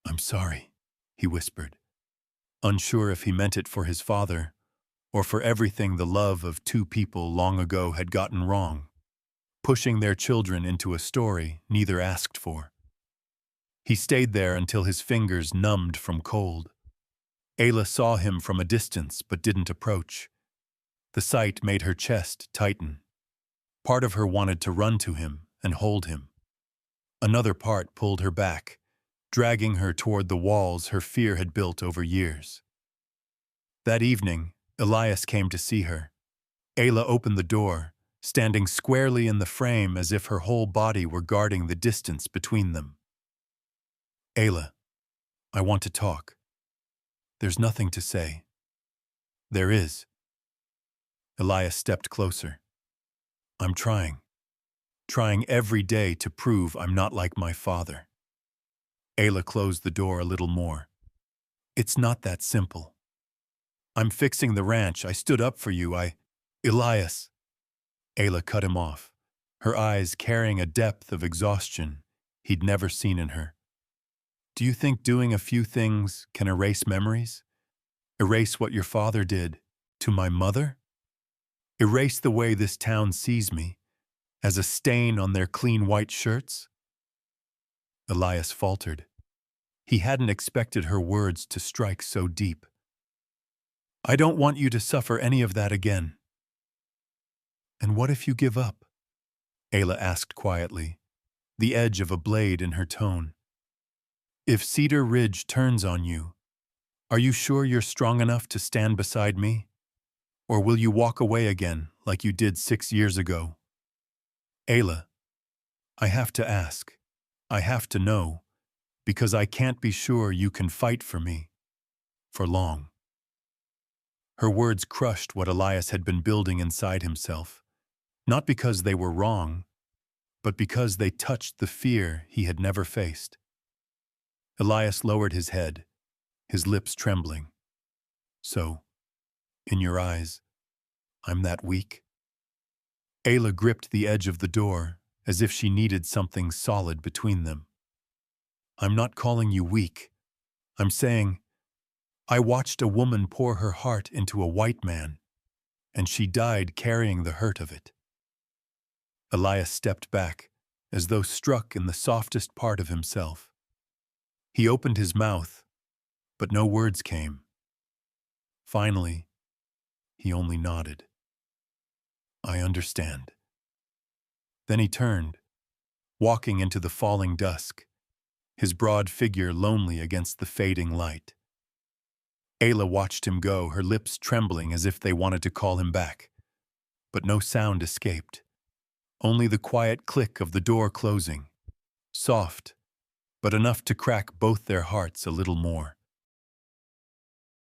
S1: "I'm sorry," he whispered, unsure if he meant it for his father or for everything the love of two people long ago had gotten wrong, pushing their children into a story neither asked for. He stayed there until his fingers numbed from cold. Ayla saw him from a distance but didn't approach. The sight made her chest tighten. Part of her wanted to run to him and hold him. Another part pulled her back, dragging her toward the walls her fear had built over years. That evening, Elias came to see her. Ayla opened the door, standing squarely in the frame as if her whole body were guarding the distance between them. "Ayla, I want to talk." "There's nothing to say." "There is." Elias stepped closer. "I'm trying every day to prove I'm not like my father." Ayla closed the door a little more. "It's not that simple. I'm fixing the ranch. I stood up for you. Elias." Ayla cut him off, her eyes carrying a depth of exhaustion he'd never seen in her. Do you think doing a few things can erase memories? Erase what your father did to my mother? Erase the way this town sees me, as a stain on their clean white shirts? Elias faltered. He hadn't expected her words to strike so deep. I don't want you to suffer any of that again. And what if you give up? Ayla asked quietly, the edge of a blade in her tone. If Cedar Ridge turns on you, are you sure you're strong enough to stand beside me? Or will you walk away again like you did 6 years ago? Ayla, I have to ask. I have to know, because I can't be sure you can fight for me. For long. Her words crushed what Elias had been building inside himself, not because they were wrong, but because they touched the fear he had never faced. Elias lowered his head, his lips trembling. So, in your eyes, I'm that weak? Ayla gripped the edge of the door as if she needed something solid between them. I'm not calling you weak. I'm saying, I watched a woman pour her heart into a white man, and she died carrying the hurt of it. Elias stepped back, as though struck in the softest part of himself. He opened his mouth, but no words came. Finally, he only nodded. I understand. Then he turned, walking into the falling dusk, his broad figure lonely against the fading light. Ayla watched him go, her lips trembling as if they wanted to call him back. But no sound escaped. Only the quiet click of the door closing, soft, but enough to crack both their hearts a little more.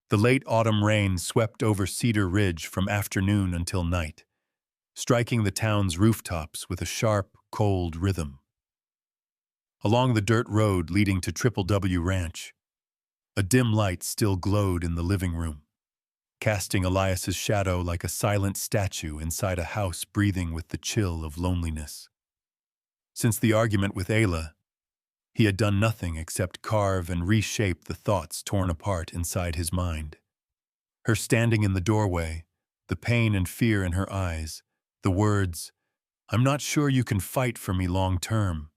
S1: The late autumn rain swept over Cedar Ridge from afternoon until night, striking the town's rooftops with a sharp, cold rhythm. Along the dirt road leading to Triple W Ranch, a dim light still glowed in the living room, casting Elias's shadow like a silent statue inside a house breathing with the chill of loneliness. Since the argument with Ayla, he had done nothing except carve and reshape the thoughts torn apart inside his mind. Her standing in the doorway, the pain and fear in her eyes, the words, I'm not sure you can fight for me long term.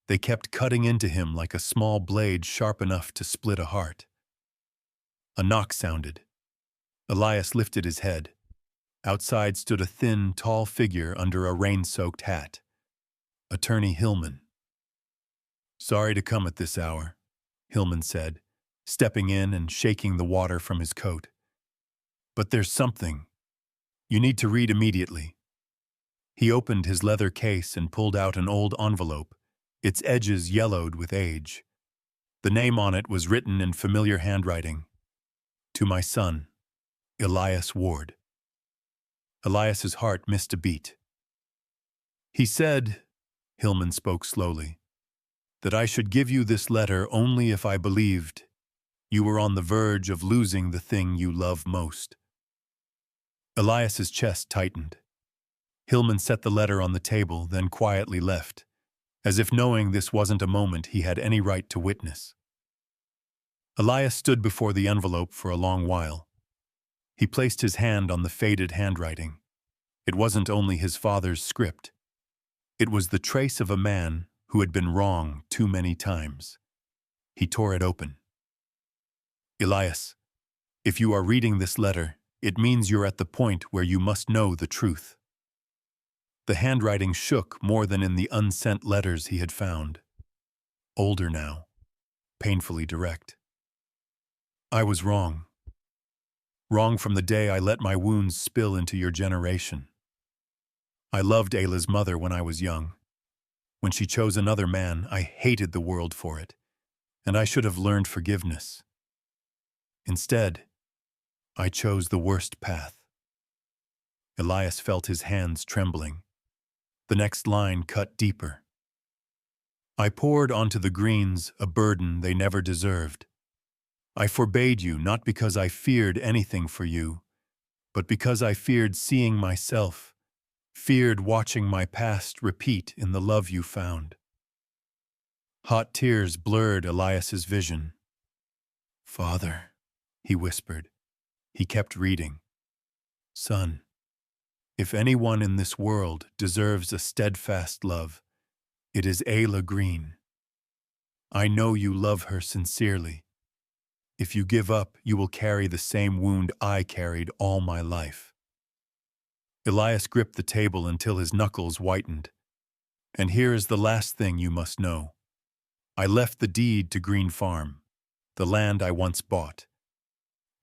S1: They kept cutting into him like a small blade sharp enough to split a heart. A knock sounded. Elias lifted his head. Outside stood a thin, tall figure under a rain-soaked hat. Attorney Hillman. Sorry to come at this hour, Hillman said, stepping in and shaking the water from his coat. But there's something. You need to read immediately. He opened his leather case and pulled out an old envelope, its edges yellowed with age. The name on it was written in familiar handwriting. To my son, Elias Ward. Elias's heart missed a beat. He said, Hillman spoke slowly, that I should give you this letter only if I believed you were on the verge of losing the thing you love most. Elias's chest tightened. Hillman set the letter on the table, then quietly left, as if knowing this wasn't a moment he had any right to witness. Elias stood before the envelope for a long while. He placed his hand on the faded handwriting. It wasn't only his father's script. It was the trace of a man who had been wrong too many times. He tore it open. Elias, if you are reading this letter, it means you're at the point where you must know the truth. The handwriting shook more than in the unsent letters he had found. Older now, painfully direct. I was wrong. Wrong from the day I let my wounds spill into your generation. I loved Ayla's mother when I was young. When she chose another man, I hated the world for it, and I should have learned forgiveness. Instead, I chose the worst path. Elias felt his hands trembling. The next line cut deeper. I poured onto the Greens a burden they never deserved. I forbade you not because I feared anything for you, but because I feared seeing myself, feared watching my past repeat in the love you found. Hot tears blurred Elias's vision. "Father," he whispered. He kept reading. "Son, if anyone in this world deserves a steadfast love, it is Ayla Green. I know you love her sincerely. If you give up, you will carry the same wound I carried all my life." Elias gripped the table until his knuckles whitened. "And here is the last thing you must know. I left the deed to Green Farm, the land I once bought.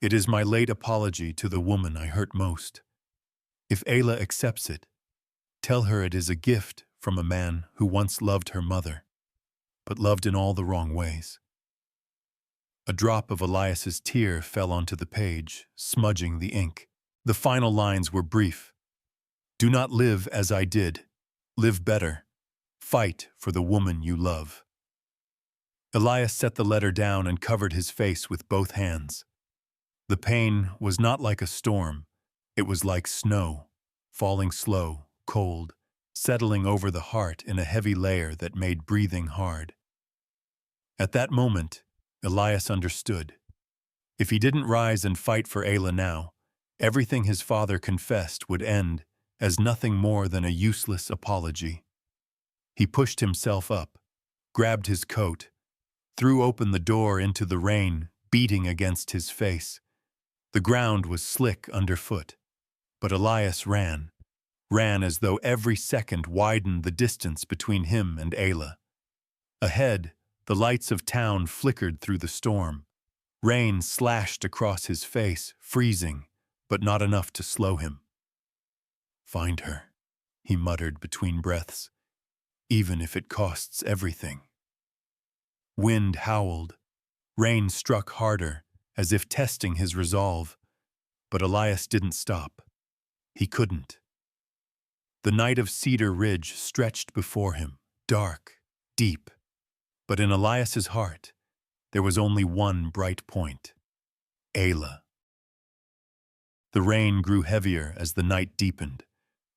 S1: It is my late apology to the woman I hurt most. If Ayla accepts it, tell her it is a gift from a man who once loved her mother, but loved in all the wrong ways." A drop of Elias's tear fell onto the page, smudging the ink. The final lines were brief. "Do not live as I did. Live better. Fight for the woman you love." Elias set the letter down and covered his face with both hands. The pain was not like a storm. It was like snow, falling slow, cold, settling over the heart in a heavy layer that made breathing hard. At that moment, Elias understood. If he didn't rise and fight for Ayla now, everything his father confessed would end as nothing more than a useless apology. He pushed himself up, grabbed his coat, threw open the door into the rain, beating against his face. The ground was slick underfoot, but Elias ran as though every second widened the distance between him and Ayla. Ahead, the lights of town flickered through the storm. Rain slashed across his face, freezing, but not enough to slow him. "Find her," he muttered between breaths, "even if it costs everything." Wind howled. Rain struck harder, as if testing his resolve. But Elias didn't stop. He couldn't. The night of Cedar Ridge stretched before him, dark, deep. But in Elias's heart, there was only one bright point: Ayla. The rain grew heavier as the night deepened,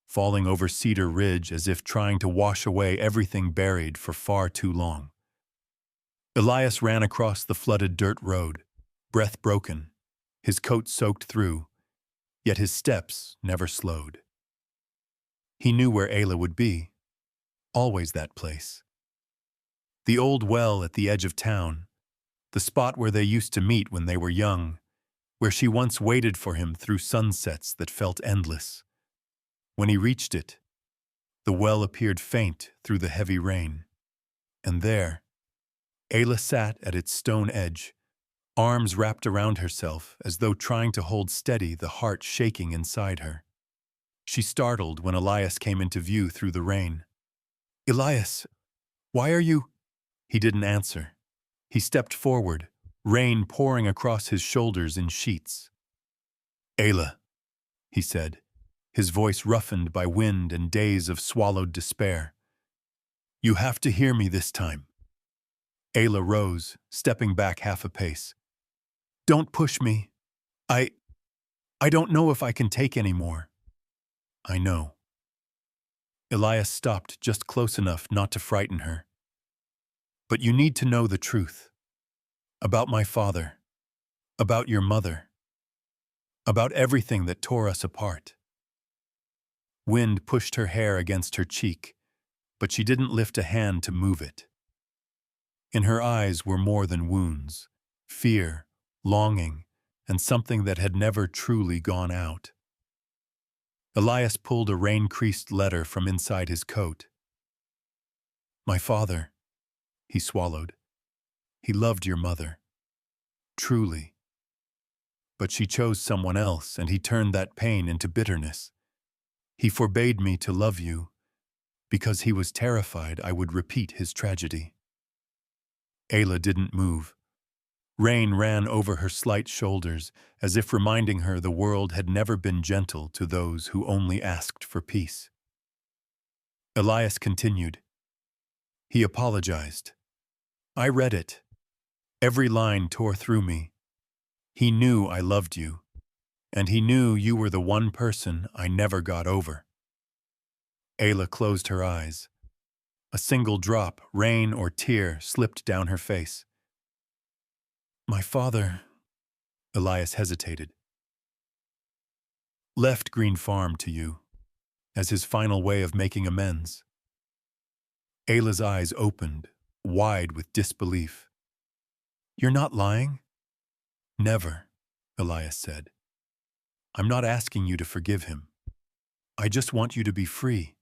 S1: falling over Cedar Ridge as if trying to wash away everything buried for far too long. Elias ran across the flooded dirt road, breath broken, his coat soaked through, yet his steps never slowed. He knew where Ayla would be, always that place. The old well at the edge of town, the spot where they used to meet when they were young, where she once waited for him through sunsets that felt endless. When he reached it, the well appeared faint through the heavy rain, and there, Ayla sat at its stone edge, arms wrapped around herself as though trying to hold steady the heart shaking inside her. She startled when Elias came into view through the rain. "Elias, why are you—" He didn't answer. He stepped forward, rain pouring across his shoulders in sheets. "Ayla," he said, his voice roughened by wind and days of swallowed despair. "You have to hear me this time." Ayla rose, stepping back half a pace. "Don't push me. I don't know if I can take any more." "I know." Elias stopped just close enough not to frighten her. "But you need to know the truth. About my father. About your mother. About everything that tore us apart." Wind pushed her hair against her cheek, but she didn't lift a hand to move it. In her eyes were more than wounds, fear, longing, and something that had never truly gone out. Elias pulled a rain-creased letter from inside his coat. "My father," he swallowed. "He loved your mother. Truly. But she chose someone else, and he turned that pain into bitterness. He forbade me to love you because he was terrified I would repeat his tragedy." Ayla didn't move. Rain ran over her slight shoulders, as if reminding her the world had never been gentle to those who only asked for peace. Elias continued. "He apologized. I read it. Every line tore through me. He knew I loved you, and he knew you were the one person I never got over." Ayla closed her eyes. A single drop, rain or tear, slipped down her face. My father, Elias hesitated, left Green Farm to you as his final way of making amends. Ayla's eyes opened, wide with disbelief. You're not lying? Never, Elias said. I'm not asking you to forgive him. I just want you to be free,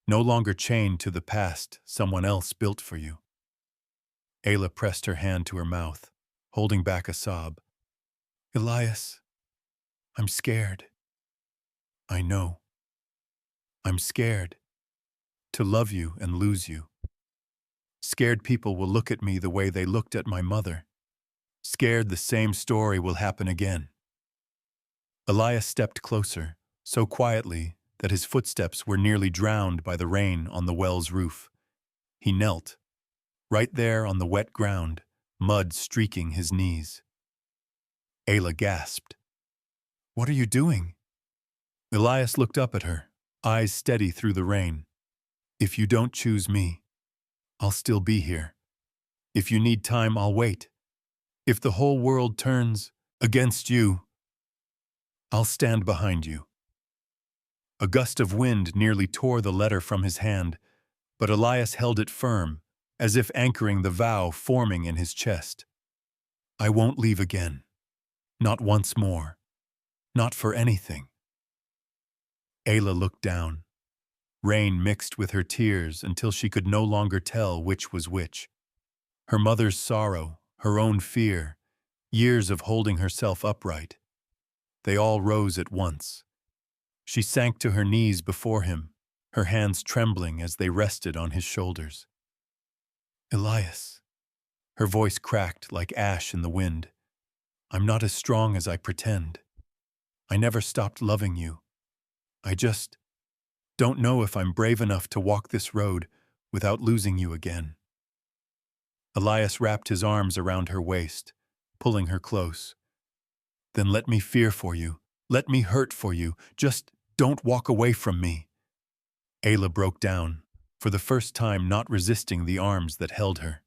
S1: no longer chained to the past someone else built for you. Ayla pressed her hand to her mouth, holding back a sob. Elias, I'm scared. I know. I'm scared to love you and lose you. Scared people will look at me the way they looked at my mother. Scared the same story will happen again. Elias stepped closer, so quietly that his footsteps were nearly drowned by the rain on the well's roof. He knelt, right there on the wet ground, mud streaking his knees. Ayla gasped. What are you doing? Elias looked up at her, eyes steady through the rain. If you don't choose me, I'll still be here. If you need time, I'll wait. If the whole world turns against you, I'll stand behind you. A gust of wind nearly tore the letter from his hand, but Elias held it firm, as if anchoring the vow forming in his chest. I won't leave again. Not once more. Not for anything. Ayla looked down. Rain mixed with her tears until she could no longer tell which was which. Her mother's sorrow, her own fear, years of holding herself upright. They all rose at once. She sank to her knees before him, her hands trembling as they rested on his shoulders. Elias. Her voice cracked like ash in the wind. I'm not as strong as I pretend. I never stopped loving you. I just don't know if I'm brave enough to walk this road without losing you again. Elias wrapped his arms around her waist, pulling her close. Then let me fear for you. Let me hurt for you. Just don't walk away from me. Ayla broke down, for the first time not resisting the arms that held her.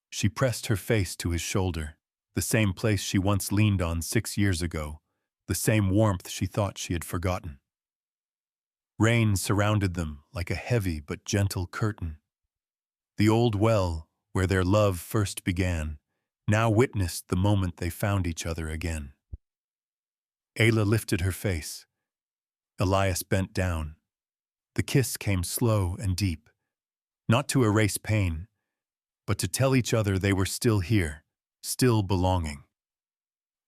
S1: She pressed her face to his shoulder, the same place she once leaned on 6 years ago, the same warmth she thought she had forgotten. Rain surrounded them like a heavy but gentle curtain. The old well, where their love first began, now witnessed the moment they found each other again. Ayla lifted her face. Elias bent down. The kiss came slow and deep, not to erase pain, but to tell each other they were still here, still belonging.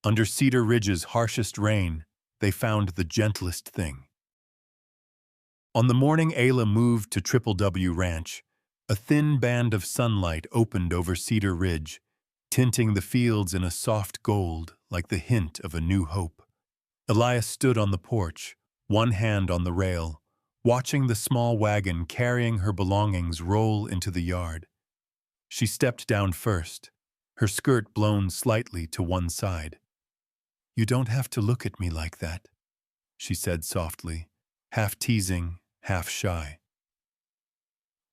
S1: Under Cedar Ridge's harshest rain, they found the gentlest thing. On the morning Ayla moved to Triple W Ranch, a thin band of sunlight opened over Cedar Ridge, tinting the fields in a soft gold like the hint of a new hope. Elias stood on the porch, one hand on the rail, watching the small wagon carrying her belongings roll into the yard. She stepped down first, her skirt blown slightly to one side. You don't have to look at me like that, she said softly, half teasing, half shy.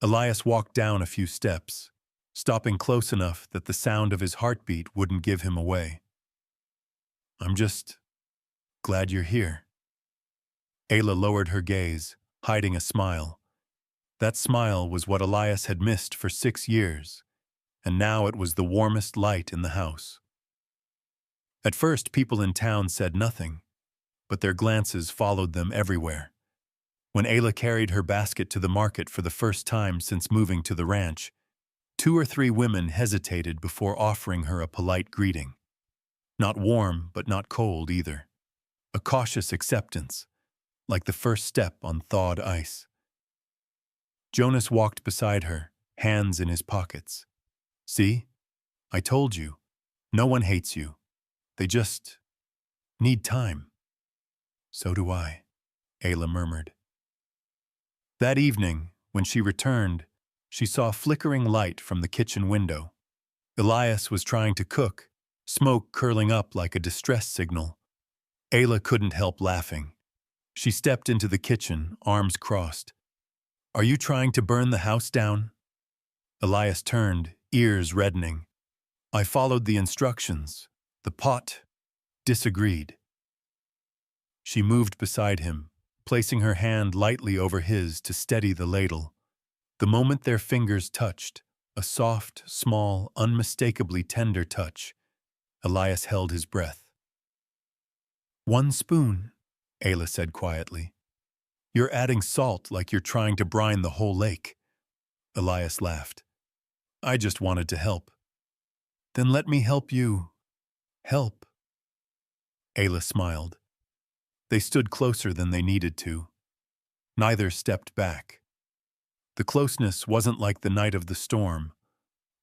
S1: Elias walked down a few steps, stopping close enough that the sound of his heartbeat wouldn't give him away. I'm just glad you're here. Ayla lowered her gaze, hiding a smile. That smile was what Elias had missed for 6 years, and now it was the warmest light in the house. At first, people in town said nothing, but their glances followed them everywhere. When Ayla carried her basket to the market for the first time since moving to the ranch, 2 or 3 women hesitated before offering her a polite greeting. Not warm, but not cold either. A cautious acceptance, like the first step on thawed ice. Jonas walked beside her, hands in his pockets. See? I told you. No one hates you. They just need time. So do I, Ayla murmured. That evening, when she returned, she saw flickering light from the kitchen window. Elias was trying to cook, smoke curling up like a distress signal. Ayla couldn't help laughing. She stepped into the kitchen, arms crossed. Are you trying to burn the house down? Elias turned, ears reddening. I followed the instructions. The pot disagreed. She moved beside him, placing her hand lightly over his to steady the ladle. The moment their fingers touched, a soft, small, unmistakably tender touch, Elias held his breath. 1 spoon, Ayla said quietly. You're adding salt like you're trying to brine the whole lake. Elias laughed. I just wanted to help. Then let me help you. Help. Ayla smiled. They stood closer than they needed to. Neither stepped back. The closeness wasn't like the night of the storm,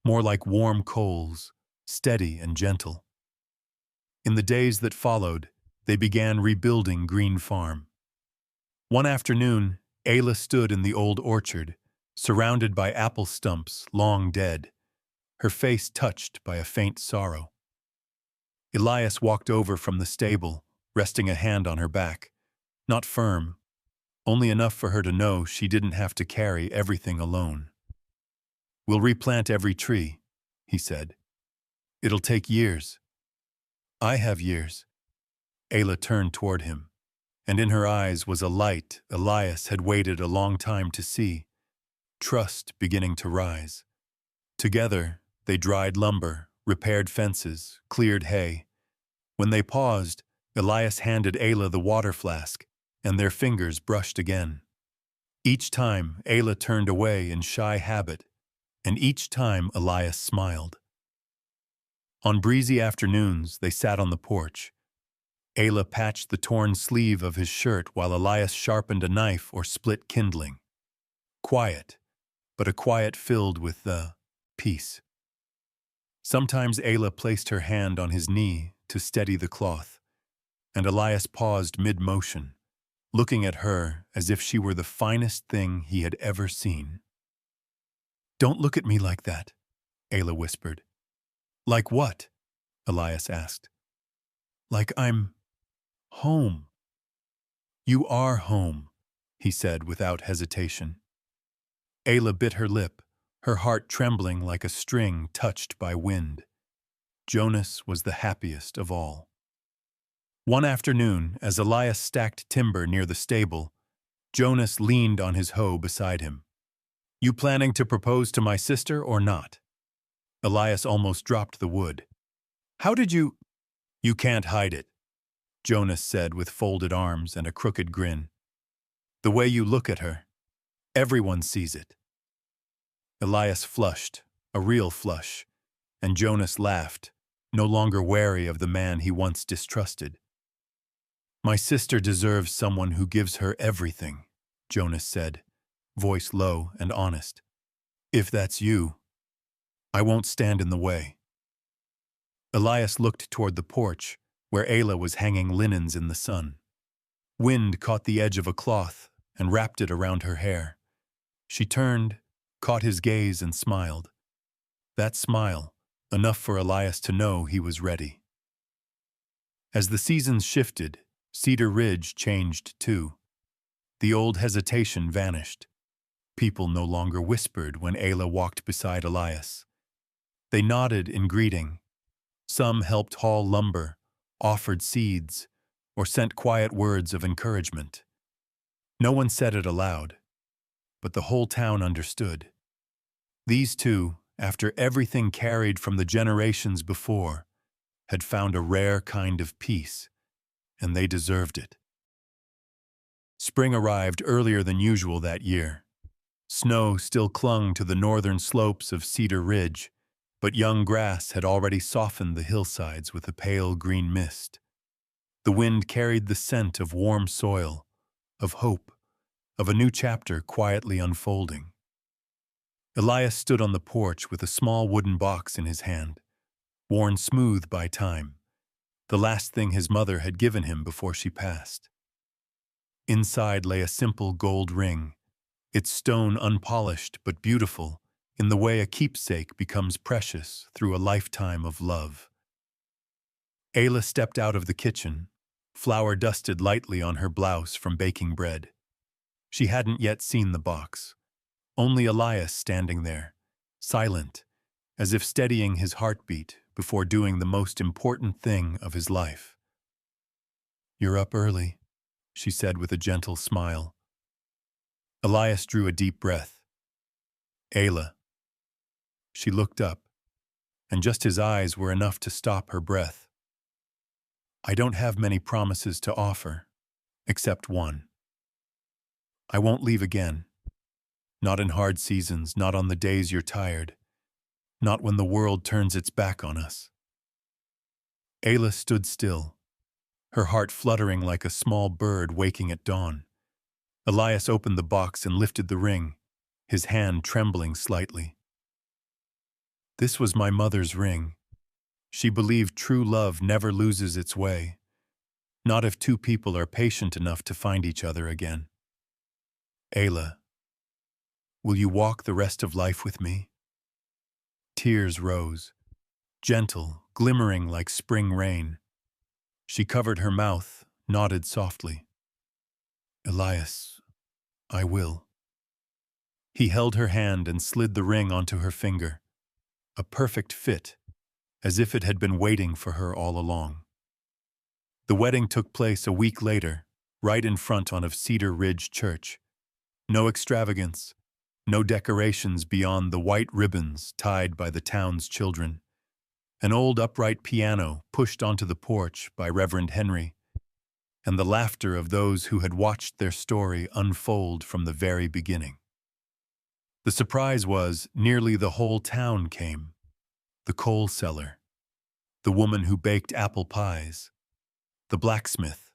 S1: more like warm coals, steady and gentle. In the days that followed, they began rebuilding Green Farm. One afternoon, Ayla stood in the old orchard, surrounded by apple stumps long dead, her face touched by a faint sorrow. Elias walked over from the stable, resting a hand on her back, not firm, only enough for her to know she didn't have to carry everything alone. We'll replant every tree, he said. It'll take years. I have years. Ayla turned toward him, and in her eyes was a light Elias had waited a long time to see, trust beginning to rise. Together, they dried lumber, repaired fences, cleared hay. When they paused, Elias handed Ayla the water flask, and their fingers brushed again. Each time, Ayla turned away in shy habit, and each time Elias smiled. On breezy afternoons, they sat on the porch. Ayla patched the torn sleeve of his shirt while Elias sharpened a knife or split kindling. Quiet, but a quiet filled with the peace. Sometimes Ayla placed her hand on his knee to steady the cloth, and Elias paused mid-motion, looking at her as if she were the finest thing he had ever seen. Don't look at me like that, Ayla whispered. Like what? Elias asked. Like I'm home. You are home, he said without hesitation. Ayla bit her lip, her heart trembling like a string touched by wind. Jonas was the happiest of all. One afternoon, as Elias stacked timber near the stable, Jonas leaned on his hoe beside him. You planning to propose to my sister or not? Elias almost dropped the wood. How did you? You can't hide it, Jonas said with folded arms and a crooked grin. The way you look at her, everyone sees it. Elias flushed, a real flush, and Jonas laughed, no longer wary of the man he once distrusted. My sister deserves someone who gives her everything, Jonas said, voice low and honest. If that's you, I won't stand in the way. Elias looked toward the porch, where Ayla was hanging linens in the sun. Wind caught the edge of a cloth and wrapped it around her hair. She turned, caught his gaze and smiled. That smile, enough for Elias to know he was ready. As the seasons shifted, Cedar Ridge changed too. The old hesitation vanished. People no longer whispered when Ayla walked beside Elias. They nodded in greeting. Some helped haul lumber, offered seeds, or sent quiet words of encouragement. No one said it aloud, but the whole town understood. These two, after everything carried from the generations before, had found a rare kind of peace, and they deserved it. Spring arrived earlier than usual that year. Snow still clung to the northern slopes of Cedar Ridge, but young grass had already softened the hillsides with a pale green mist. The wind carried the scent of warm soil, of hope, of a new chapter quietly unfolding. Elias stood on the porch with a small wooden box in his hand, worn smooth by time, the last thing his mother had given him before she passed. Inside lay a simple gold ring, its stone unpolished but beautiful in the way a keepsake becomes precious through a lifetime of love. Ayla stepped out of the kitchen, flour dusted lightly on her blouse from baking bread. She hadn't yet seen the box, Only Elias standing there, silent, as if steadying his heartbeat before doing the most important thing of his life. "You're up early," she said with a gentle smile. Elias drew a deep breath. "Ayla." She looked up, and just his eyes were enough to stop her breath. "I don't have many promises to offer, except one. I won't leave again. Not in hard seasons, not on the days you're tired, not when the world turns its back on us." Ayla stood still, her heart fluttering like a small bird waking at dawn. Elias opened the box and lifted the ring, his hand trembling slightly. "This was my mother's ring. She believed true love never loses its way, not if two people are patient enough to find each other again. Ayla, will you walk the rest of life with me?" Tears rose, gentle, glimmering like spring rain. She covered her mouth, nodded softly. "Elias, I will." He held her hand and slid the ring onto her finger, a perfect fit, as if it had been waiting for her all along. The wedding took place a week later, right in front of Cedar Ridge Church. No extravagance, no decorations beyond the white ribbons tied by the town's children. An old upright piano pushed onto the porch by Reverend Henry, and the laughter of those who had watched their story unfold from the very beginning. The surprise was nearly the whole town came. The coal seller, the woman who baked apple pies, the blacksmith.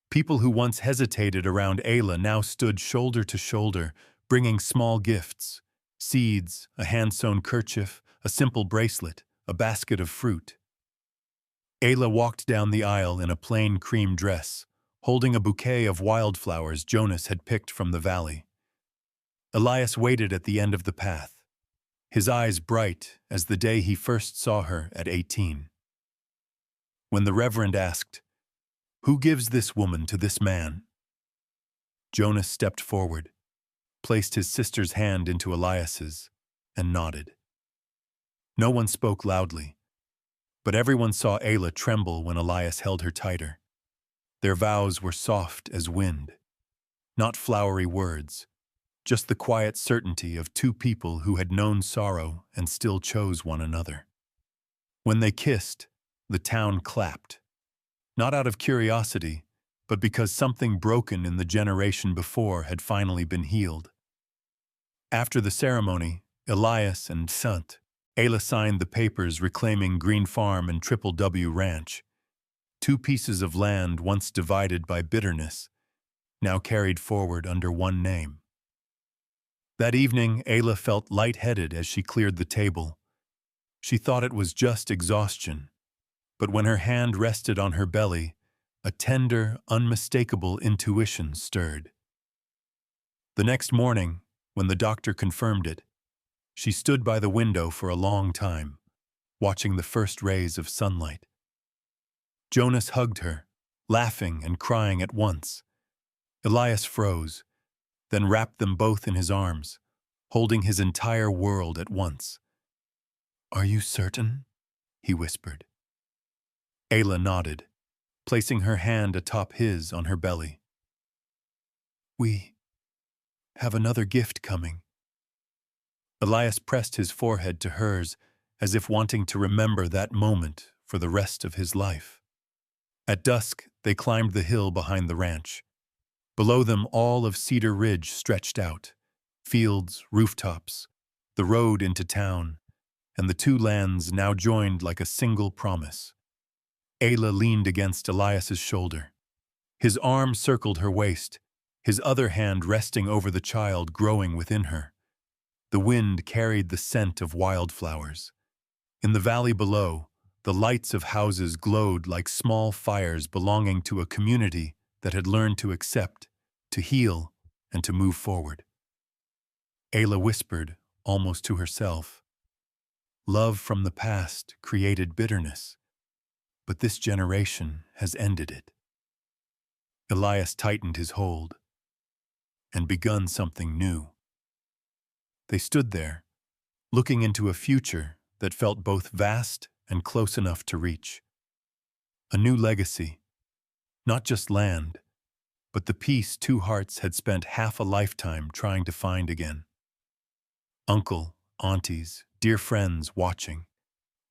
S1: People who once hesitated around Ayla now stood shoulder to shoulder, bringing small gifts, seeds, a hand-sewn kerchief, a simple bracelet, a basket of fruit. Ayla walked down the aisle in a plain cream dress, holding a bouquet of wildflowers Jonas had picked from the valley. Elias waited at the end of the path, his eyes bright as the day he first saw her at 18. When the Reverend asked, "Who gives this woman to this man?" Jonas stepped forward, placed his sister's hand into Elias's, and nodded. No one spoke loudly, but everyone saw Ayla tremble when Elias held her tighter. Their vows were soft as wind, not flowery words, just the quiet certainty of two people who had known sorrow and still chose one another. When they kissed, the town clapped, not out of curiosity, but because something broken in the generation before had finally been healed. After the ceremony, Elias and Ayla signed the papers reclaiming Green Farm and Triple W Ranch, two pieces of land once divided by bitterness, now carried forward under one name. That evening, Ayla felt lightheaded as she cleared the table. She thought it was just exhaustion, but when her hand rested on her belly, a tender, unmistakable intuition stirred. The next morning, when the doctor confirmed it, she stood by the window for a long time, watching the first rays of sunlight. Jonas hugged her, laughing and crying at once. Elias froze, then wrapped them both in his arms, holding his entire world at once. "Are you certain?" he whispered. Ayla nodded, placing her hand atop his on her belly. "We have another gift coming." Elias pressed his forehead to hers, as if wanting to remember that moment for the rest of his life. At dusk, they climbed the hill behind the ranch. Below them, all of Cedar Ridge stretched out, fields, rooftops, the road into town, and the two lands now joined like a single promise. Ayla leaned against Elias's shoulder. His arm circled her waist, his other hand resting over the child growing within her. The wind carried the scent of wildflowers. In the valley below, the lights of houses glowed like small fires belonging to a community that had learned to accept, to heal, and to move forward. Ayla whispered, almost to herself, "Love from the past created bitterness, but this generation has ended it." Elias tightened his hold and begun something new. They stood there, looking into a future that felt both vast and close enough to reach. A new legacy, not just land, but the peace two hearts had spent half a lifetime trying to find again. Uncle, aunties, dear friends watching,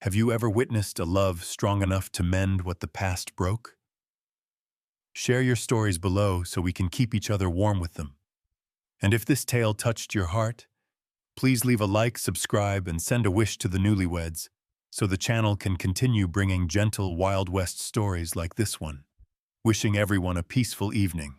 S1: have you ever witnessed a love strong enough to mend what the past broke? Share your stories below so we can keep each other warm with them. And if this tale touched your heart, please leave a like, subscribe, and send a wish to the newlyweds so the channel can continue bringing gentle Wild West stories like this one. Wishing everyone a peaceful evening.